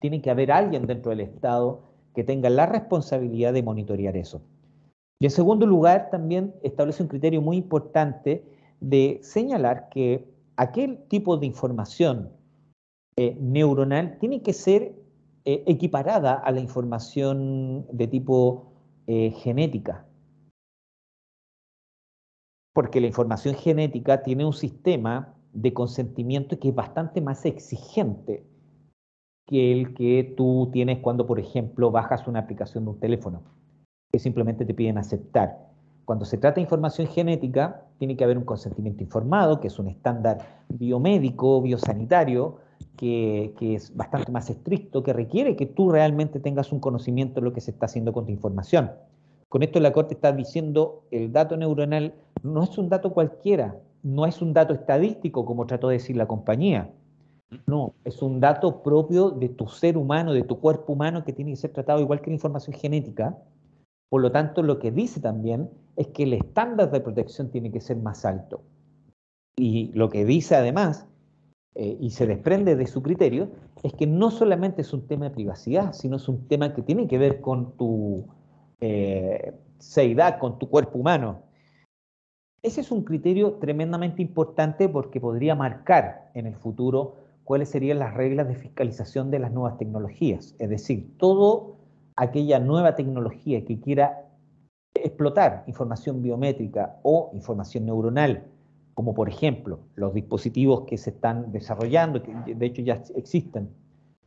[SPEAKER 2] Tiene que haber alguien dentro del Estado que tenga la responsabilidad de monitorear eso. Y en segundo lugar, también establece un criterio muy importante de señalar que aquel tipo de información neuronal tiene que ser equiparada a la información de tipo genética, porque la información genética tiene un sistema de consentimiento que es bastante más exigente que el que tú tienes cuando, por ejemplo, bajas una aplicación de un teléfono, que simplemente te piden aceptar. Cuando se trata de información genética, tiene que haber un consentimiento informado, que es un estándar biomédico, biosanitario, que es bastante más estricto, que requiere que tú realmente tengas un conocimiento de lo que se está haciendo con tu información. Con esto la Corte está diciendo el dato neuronal no es un dato cualquiera, no es un dato estadístico, como trató de decir la compañía. No, es un dato propio de tu ser humano, de tu cuerpo humano, que tiene que ser tratado igual que la información genética. Por lo tanto, lo que dice también es que el estándar de protección tiene que ser más alto. Y lo que dice además, y se desprende de su criterio, es que no solamente es un tema de privacidad, sino es un tema que tiene que ver con tu seidad, con tu cuerpo humano. Ese es un criterio tremendamente importante porque podría marcar en el futuro cuáles serían las reglas de fiscalización de las nuevas tecnologías. Es decir, toda aquella nueva tecnología que quiera explotar información biométrica o información neuronal, como por ejemplo los dispositivos que se están desarrollando, que de hecho ya existen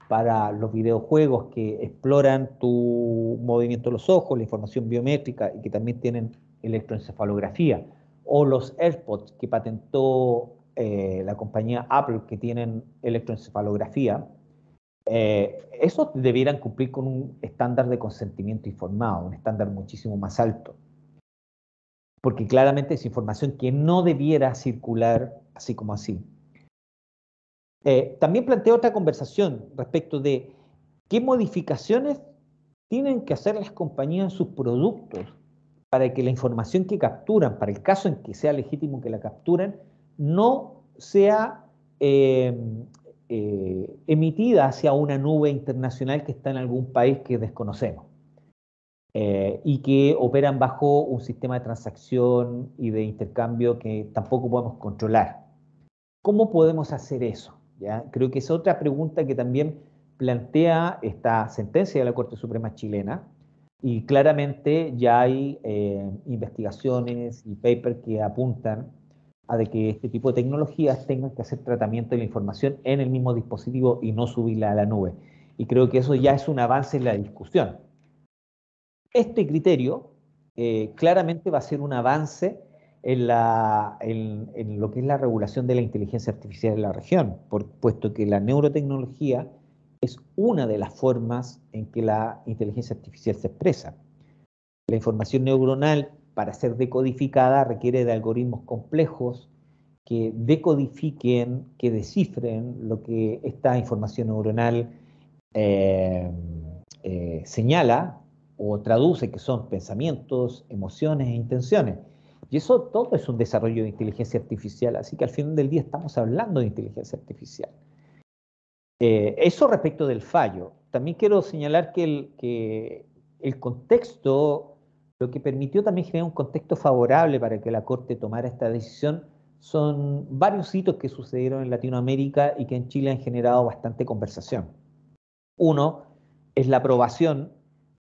[SPEAKER 2] para los videojuegos que exploran tu movimiento de los ojos, la información biométrica y que también tienen electroencefalografía, o los AirPods que patentó la compañía Apple que tienen electroencefalografía, esos debieran cumplir con un estándar de consentimiento informado, un estándar muchísimo más alto, porque claramente es información que no debiera circular así como así. También planteo otra conversación respecto de qué modificaciones tienen que hacer las compañías en sus productos para que la información que capturan, para el caso en que sea legítimo que la capturen, no sea emitida hacia una nube internacional que está en algún país que desconocemos y que operan bajo un sistema de transacción y de intercambio que tampoco podemos controlar. ¿Cómo podemos hacer eso? ¿Ya? Creo que es otra pregunta que también plantea esta sentencia de la Corte Suprema chilena, y claramente ya hay investigaciones y papers que apuntan a de que este tipo de tecnologías tengan que hacer tratamiento de la información en el mismo dispositivo y no subirla a la nube. Y creo que eso ya es un avance en la discusión. Este criterio claramente va a ser un avance en lo que es la regulación de la inteligencia artificial en la región, puesto que la neurotecnología es una de las formas en que la inteligencia artificial se expresa. La información neuronal, para ser decodificada, requiere de algoritmos complejos que decodifiquen, que descifren lo que esta información neuronal señala o traduce, que son pensamientos, emociones e intenciones. Y eso todo es un desarrollo de inteligencia artificial, así que al final del día estamos hablando de inteligencia artificial. Eso respecto del fallo. También quiero señalar que el contexto, lo que permitió también generar un contexto favorable para que la Corte tomara esta decisión, son varios hitos que sucedieron en Latinoamérica y que en Chile han generado bastante conversación. Uno es la aprobación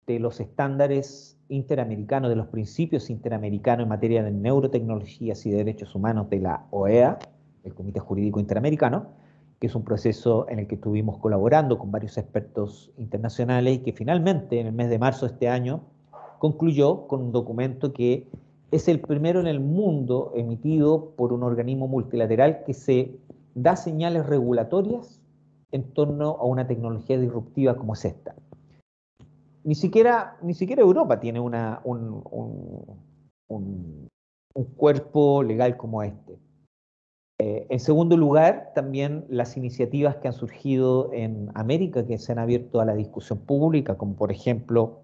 [SPEAKER 2] de los estándares interamericanos, de los principios interamericanos en materia de neurotecnologías y derechos humanos de la OEA, el Comité Jurídico Interamericano, que es un proceso en el que estuvimos colaborando con varios expertos internacionales y que finalmente en el mes de marzo de este año concluyó con un documento que es el primero en el mundo emitido por un organismo multilateral que se da señales regulatorias en torno a una tecnología disruptiva como es esta. Ni siquiera Europa tiene un cuerpo legal como este. En segundo lugar, también las iniciativas que han surgido en América, que se han abierto a la discusión pública, como por ejemplo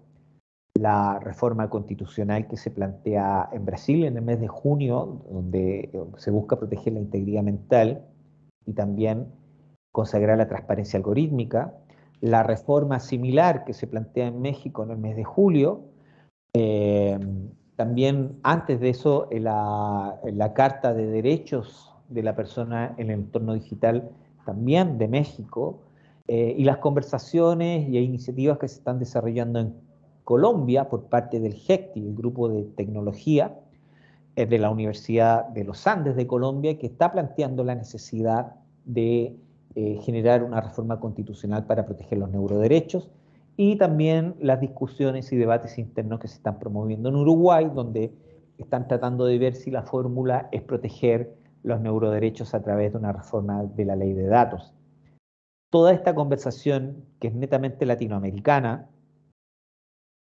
[SPEAKER 2] la reforma constitucional que se plantea en Brasil en el mes de junio, donde se busca proteger la integridad mental y también consagrar la transparencia algorítmica, la reforma similar que se plantea en México en el mes de julio, también antes de eso la Carta de Derechos de la Persona en el Entorno Digital también de México, y las conversaciones y iniciativas que se están desarrollando en Colombia por parte del GECTI, el Grupo de Tecnología de la Universidad de los Andes de Colombia, que está planteando la necesidad de generar una reforma constitucional para proteger los neuroderechos, y también las discusiones y debates internos que se están promoviendo en Uruguay, donde están tratando de ver si la fórmula es proteger los neuroderechos a través de una reforma de la ley de datos. Toda esta conversación, que es netamente latinoamericana,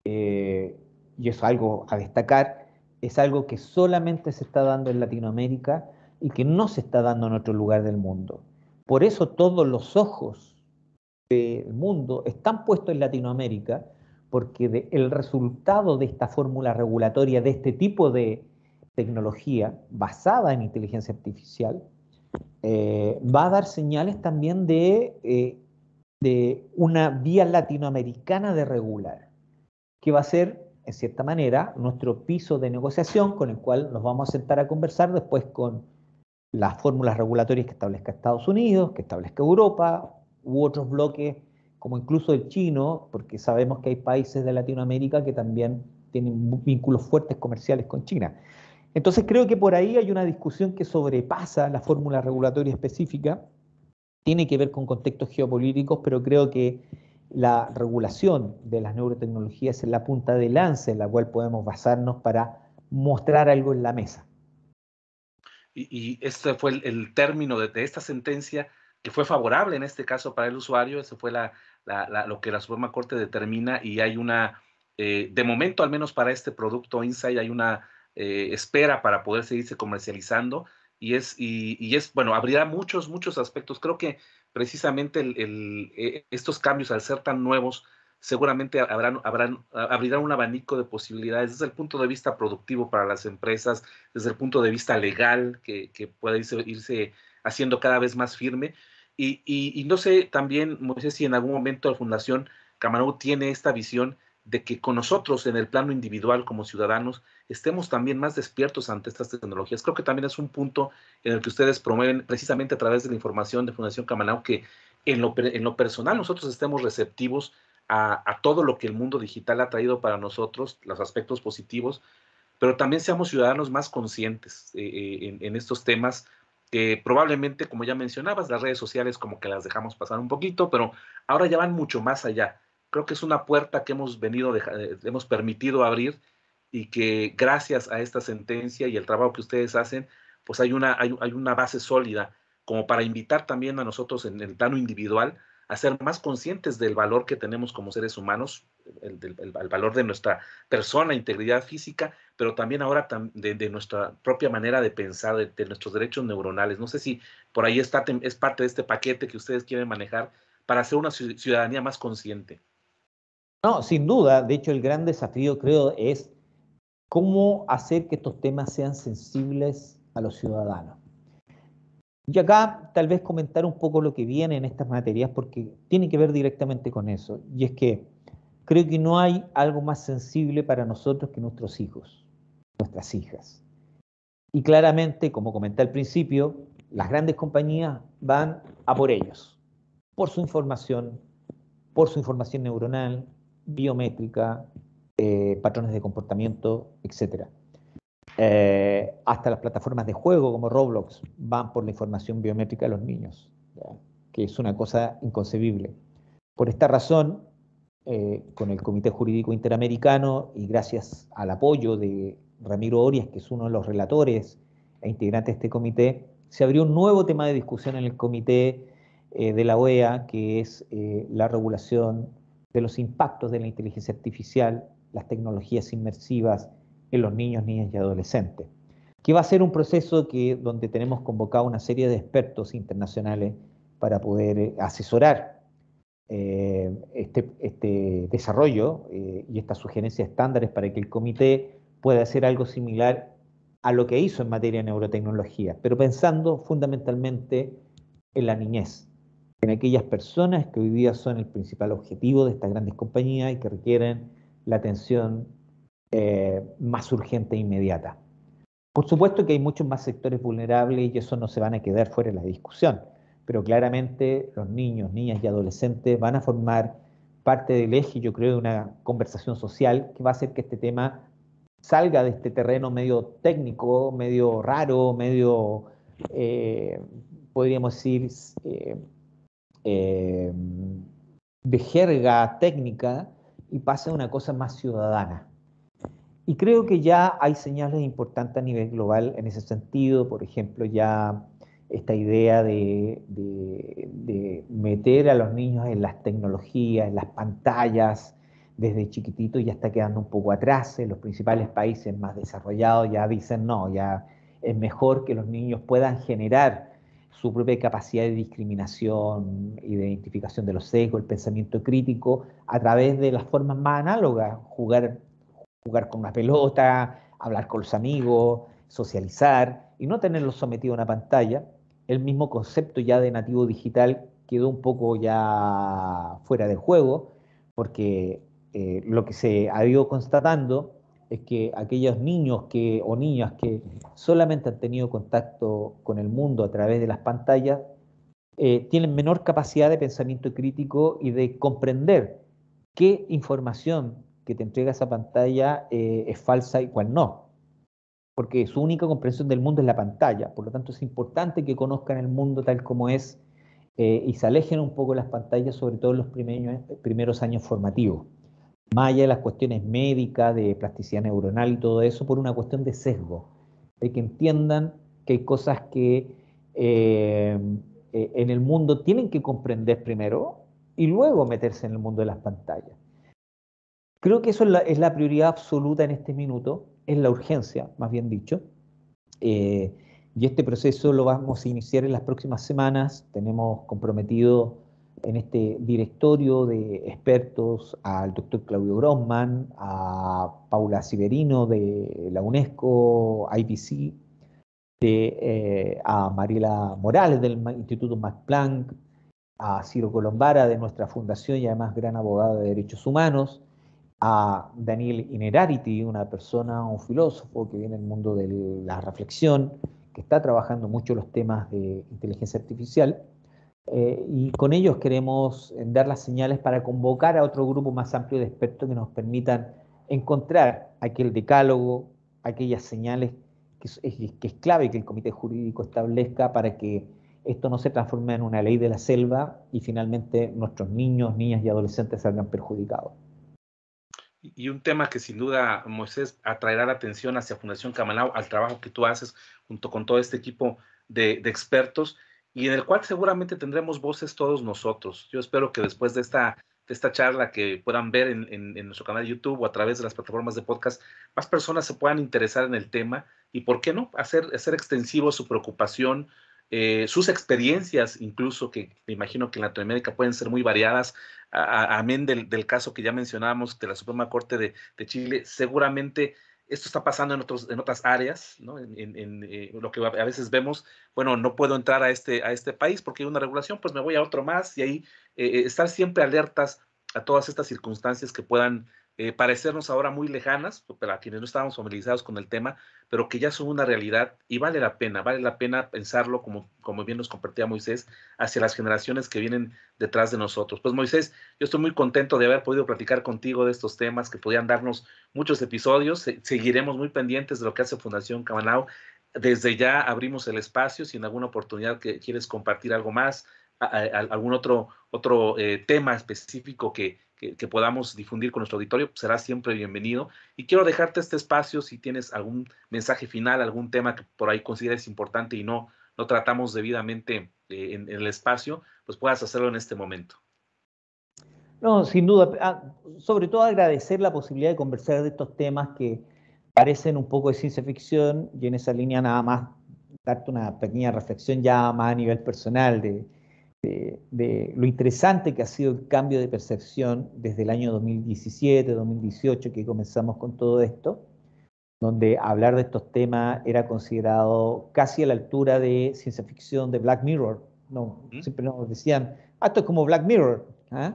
[SPEAKER 2] y es algo a destacar, es algo que solamente se está dando en Latinoamérica y que no se está dando en otro lugar del mundo. Por eso todos los ojos del mundo están puestos en Latinoamérica, porque el resultado de esta fórmula regulatoria, de este tipo de tecnología basada en inteligencia artificial, va a dar señales también de una vía latinoamericana de regular, que va a ser, en cierta manera, nuestro piso de negociación con el cual nos vamos a sentar a conversar después con las fórmulas regulatorias que establezca Estados Unidos, que establezca Europa, u otros bloques, como incluso el chino, porque sabemos que hay países de Latinoamérica que también tienen vínculos fuertes comerciales con China. Entonces creo que por ahí hay una discusión que sobrepasa la fórmula regulatoria específica, tiene que ver con contextos geopolíticos, pero creo que la regulación de las neurotecnologías es la punta de lanza en la cual podemos basarnos para mostrar algo en la mesa.
[SPEAKER 1] Y este fue el término de esta sentencia, que fue favorable en este caso para el usuario. Eso fue lo que la Suprema Corte determina, y hay una, de momento al menos para este producto Insight, hay una espera para poder seguirse comercializando, y es bueno, abrirá muchos aspectos. Creo que precisamente estos cambios, al ser tan nuevos, seguramente abrirán un abanico de posibilidades desde el punto de vista productivo para las empresas, desde el punto de vista legal, que puede irse haciendo cada vez más firme. Y no sé también, Moisés, si en algún momento la Fundación Camanau tiene esta visión de que con nosotros en el plano individual como ciudadanos estemos también más despiertos ante estas tecnologías. Creo que también es un punto en el que ustedes promueven precisamente a través de la información de Fundación Camanau, que en lo personal nosotros estemos receptivos a todo lo que el mundo digital ha traído para nosotros, los aspectos positivos, pero también seamos ciudadanos más conscientes en estos temas que probablemente, como ya mencionabas, las redes sociales como que las dejamos pasar un poquito, pero ahora ya van mucho más allá. Creo que es una puerta que hemos permitido abrir, y que gracias a esta sentencia y el trabajo que ustedes hacen, pues hay una base sólida como para invitar también a nosotros en el plano individual a ser más conscientes del valor que tenemos como seres humanos, el valor de nuestra persona, integridad física, pero también ahora de nuestra propia manera de pensar, de nuestros derechos neuronales. No sé si por ahí es parte de este paquete que ustedes quieren manejar para hacer una ciudadanía más consciente.
[SPEAKER 2] No, sin duda. De hecho, el gran desafío, creo, es cómo hacer que estos temas sean sensibles a los ciudadanos. Y acá tal vez comentar un poco lo que viene en estas materias, porque tiene que ver directamente con eso. Y es que creo que no hay algo más sensible para nosotros que nuestros hijos, nuestras hijas. Y claramente, como comenté al principio, las grandes compañías van a por ellos, por su información neuronal, biométrica, patrones de comportamiento, etc. Hasta las plataformas de juego como Roblox van por la información biométrica de los niños, ¿ya? Que es una cosa inconcebible. Por esta razón, con el Comité Jurídico Interamericano y gracias al apoyo de Ramiro Orias, que es uno de los relatores e integrantes de este comité, se abrió un nuevo tema de discusión en el comité de la OEA, que es la regulación de los impactos de la inteligencia artificial, las tecnologías inmersivas en los niños, niñas y adolescentes, que va a ser un proceso donde tenemos convocado una serie de expertos internacionales para poder asesorar este desarrollo y estas sugerencias estándares para que el comité pueda hacer algo similar a lo que hizo en materia de neurotecnología, pero pensando fundamentalmente en la niñez, en aquellas personas que hoy día son el principal objetivo de estas grandes compañías y que requieren la atención más urgente e inmediata. Por supuesto que hay muchos más sectores vulnerables y eso no se van a quedar fuera de la discusión, pero claramente los niños, niñas y adolescentes van a formar parte del eje, yo creo, de una conversación social que va a hacer que este tema salga de este terreno medio técnico, medio raro, medio, podríamos decir, eh, de jerga técnica y pase a una cosa más ciudadana. Y creo que ya hay señales importantes a nivel global en ese sentido. Por ejemplo, ya esta idea de meter a los niños en las tecnologías, en las pantallas, desde chiquitito ya está quedando un poco atrás. En los principales países más desarrollados ya dicen, no, ya es mejor que los niños puedan generar su propia capacidad de discriminación y de identificación de los sesgos, el pensamiento crítico, a través de las formas más análogas, jugar con una pelota, hablar con los amigos, socializar y no tenerlos sometidos a una pantalla. El mismo concepto ya de nativo digital quedó un poco ya fuera de juego, porque lo que se ha ido constatando es que aquellos niños o niñas que solamente han tenido contacto con el mundo a través de las pantallas tienen menor capacidad de pensamiento crítico y de comprender qué información que te entrega esa pantalla es falsa y cuál no, porque su única comprensión del mundo es la pantalla. Por lo tanto, es importante que conozcan el mundo tal como es y se alejen un poco de las pantallas, sobre todo en los primeros años formativos. Más allá de las cuestiones médicas, de plasticidad neuronal y todo eso, por una cuestión de sesgo, de que entiendan que hay cosas que en el mundo tienen que comprender primero y luego meterse en el mundo de las pantallas. Creo que eso es la prioridad absoluta en este minuto, es la urgencia, más bien dicho. Eh, y este proceso lo vamos a iniciar en las próximas semanas. Tenemos comprometido en este directorio de expertos al doctor Claudio Grossman, a Paula Siverino de la UNESCO, IPC, a Mariela Morales del Instituto Max Planck, a Ciro Colombara de nuestra fundación y además gran abogado de derechos humanos, a Daniel Innerarity, una persona, un filósofo que viene del mundo de la reflexión, que está trabajando mucho los temas de inteligencia artificial, y con ellos queremos dar las señales para convocar a otro grupo más amplio de expertos que nos permitan encontrar aquel decálogo, aquellas señales que es clave que el comité jurídico establezca para que esto no se transforme en una ley de la selva y finalmente nuestros niños, niñas y adolescentes salgan perjudicados.
[SPEAKER 1] Y un tema que sin duda, Moisés, atraerá la atención hacia Fundación Camanau, al trabajo que tú haces junto con todo este equipo de expertos, y en el cual seguramente tendremos voces todos nosotros. Yo espero que después de esta charla que puedan ver en nuestro canal de YouTube o a través de las plataformas de podcast, más personas se puedan interesar en el tema y, ¿por qué no?, hacer extensivo su preocupación, sus experiencias, incluso, que me imagino que en Latinoamérica pueden ser muy variadas, amén del caso que ya mencionábamos de la Suprema Corte de Chile. Seguramente esto está pasando en otras áreas, ¿no? Lo que a veces vemos, bueno, no puedo entrar a este país porque hay una regulación, pues me voy a otro más, y ahí estar siempre alertas a todas estas circunstancias que puedan parecernos ahora muy lejanas, para quienes no estábamos familiarizados con el tema, pero que ya son una realidad, y vale la pena pensarlo, como bien nos compartía Moisés, hacia las generaciones que vienen detrás de nosotros. Pues, Moisés, yo estoy muy contento de haber podido platicar contigo de estos temas que podían darnos muchos episodios. Seguiremos muy pendientes de lo que hace Fundación Camanau. Desde ya abrimos el espacio, si en alguna oportunidad que quieres compartir algo más, algún otro tema específico que podamos difundir con nuestro auditorio, pues será siempre bienvenido. Y quiero dejarte este espacio, si tienes algún mensaje final, algún tema que por ahí consideres importante y no tratamos debidamente en el espacio, pues puedas hacerlo en este momento.
[SPEAKER 2] No, sin duda. Sobre todo agradecer la posibilidad de conversar de estos temas que parecen un poco de ciencia ficción, y en esa línea nada más darte una pequeña reflexión ya más a nivel personal de lo interesante que ha sido el cambio de percepción desde el año 2017, 2018, que comenzamos con todo esto, donde hablar de estos temas era considerado casi a la altura de ciencia ficción, de Black Mirror. No, siempre nos decían, esto es como Black Mirror. ¿Ah?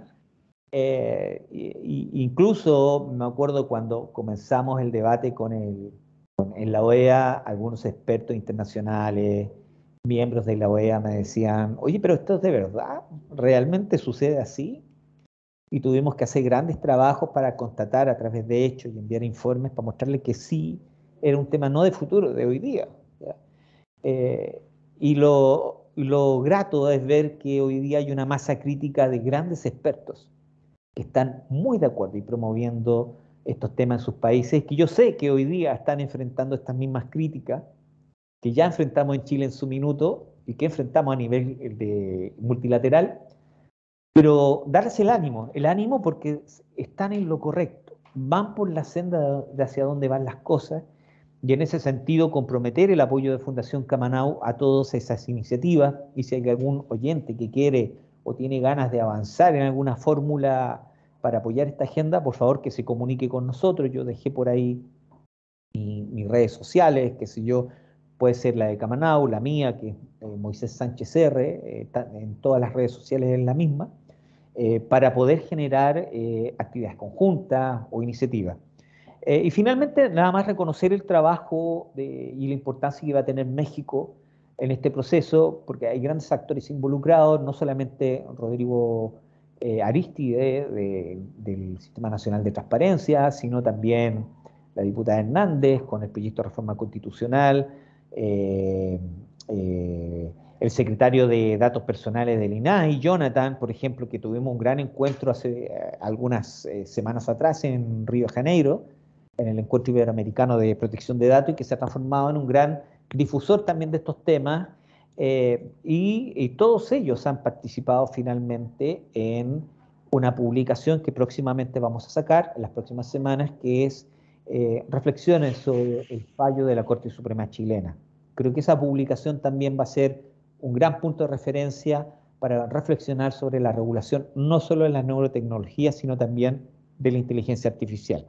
[SPEAKER 2] Incluso me acuerdo cuando comenzamos el debate en la OEA, algunos expertos internacionales, miembros de la OEA me decían, oye, pero esto es de verdad, ¿realmente sucede así? Y tuvimos que hacer grandes trabajos para constatar a través de hechos y enviar informes para mostrarle que sí era un tema no de futuro, de hoy día. Eh, y lo grato es ver que hoy día hay una masa crítica de grandes expertos que están muy de acuerdo y promoviendo estos temas en sus países, que yo sé que hoy día están enfrentando estas mismas críticas que ya enfrentamos en Chile en su minuto y que enfrentamos a nivel multilateral, pero darles el ánimo porque están en lo correcto, van por la senda de hacia dónde van las cosas, y en ese sentido comprometer el apoyo de Fundación Camanau a todas esas iniciativas, y si hay algún oyente que quiere o tiene ganas de avanzar en alguna fórmula para apoyar esta agenda, por favor que se comunique con nosotros. Yo dejé por ahí mis redes sociales, que si yo, puede ser la de Camanau, la mía, que es Moisés Sánchez R, en todas las redes sociales es la misma, para poder generar actividades conjuntas o iniciativas. Y finalmente, nada más reconocer el trabajo y la importancia que va a tener México en este proceso, porque hay grandes actores involucrados, no solamente Rodrigo Aristide del Sistema Nacional de Transparencia, sino también la diputada Hernández con el proyecto de reforma constitucional, eh, el secretario de Datos Personales del INAI, Jonathan, por ejemplo, que tuvimos un gran encuentro hace algunas semanas atrás en Río de Janeiro, en el Encuentro Iberoamericano de Protección de Datos, y que se ha transformado en un gran difusor también de estos temas, y todos ellos han participado finalmente en una publicación que próximamente vamos a sacar, en las próximas semanas, que es reflexiones sobre el fallo de la Corte Suprema chilena. Creo que esa publicación también va a ser un gran punto de referencia para reflexionar sobre la regulación, no solo de la neurotecnología, sino también de la inteligencia artificial.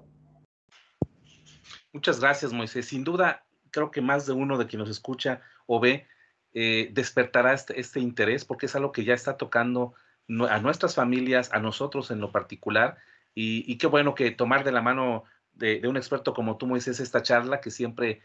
[SPEAKER 1] Muchas gracias, Moisés. Sin duda, creo que más de uno de quien nos escucha o ve despertará este interés, porque es algo que ya está tocando a nuestras familias, a nosotros en lo particular, y qué bueno que tomar de la mano de un experto como tú, Moisés, esta charla que siempre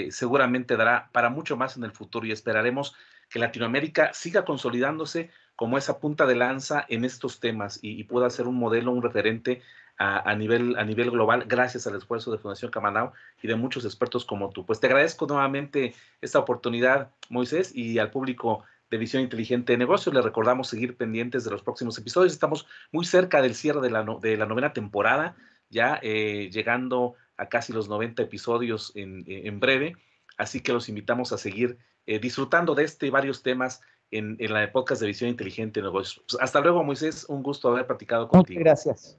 [SPEAKER 1] seguramente dará para mucho más en el futuro, y esperaremos que Latinoamérica siga consolidándose como esa punta de lanza en estos temas y pueda ser un modelo, un referente a nivel global, gracias al esfuerzo de Fundación Camanau y de muchos expertos como tú. Pues te agradezco nuevamente esta oportunidad, Moisés, y al público de Visión Inteligente de Negocios les recordamos seguir pendientes de los próximos episodios. Estamos muy cerca del cierre de la novena temporada, ya llegando a casi los 90 episodios en breve, así que los invitamos a seguir disfrutando de este y varios temas en la podcast de Visión Inteligente de Negocios. Pues hasta luego, Moisés, un gusto haber platicado
[SPEAKER 2] Muchas
[SPEAKER 1] contigo.
[SPEAKER 2] gracias.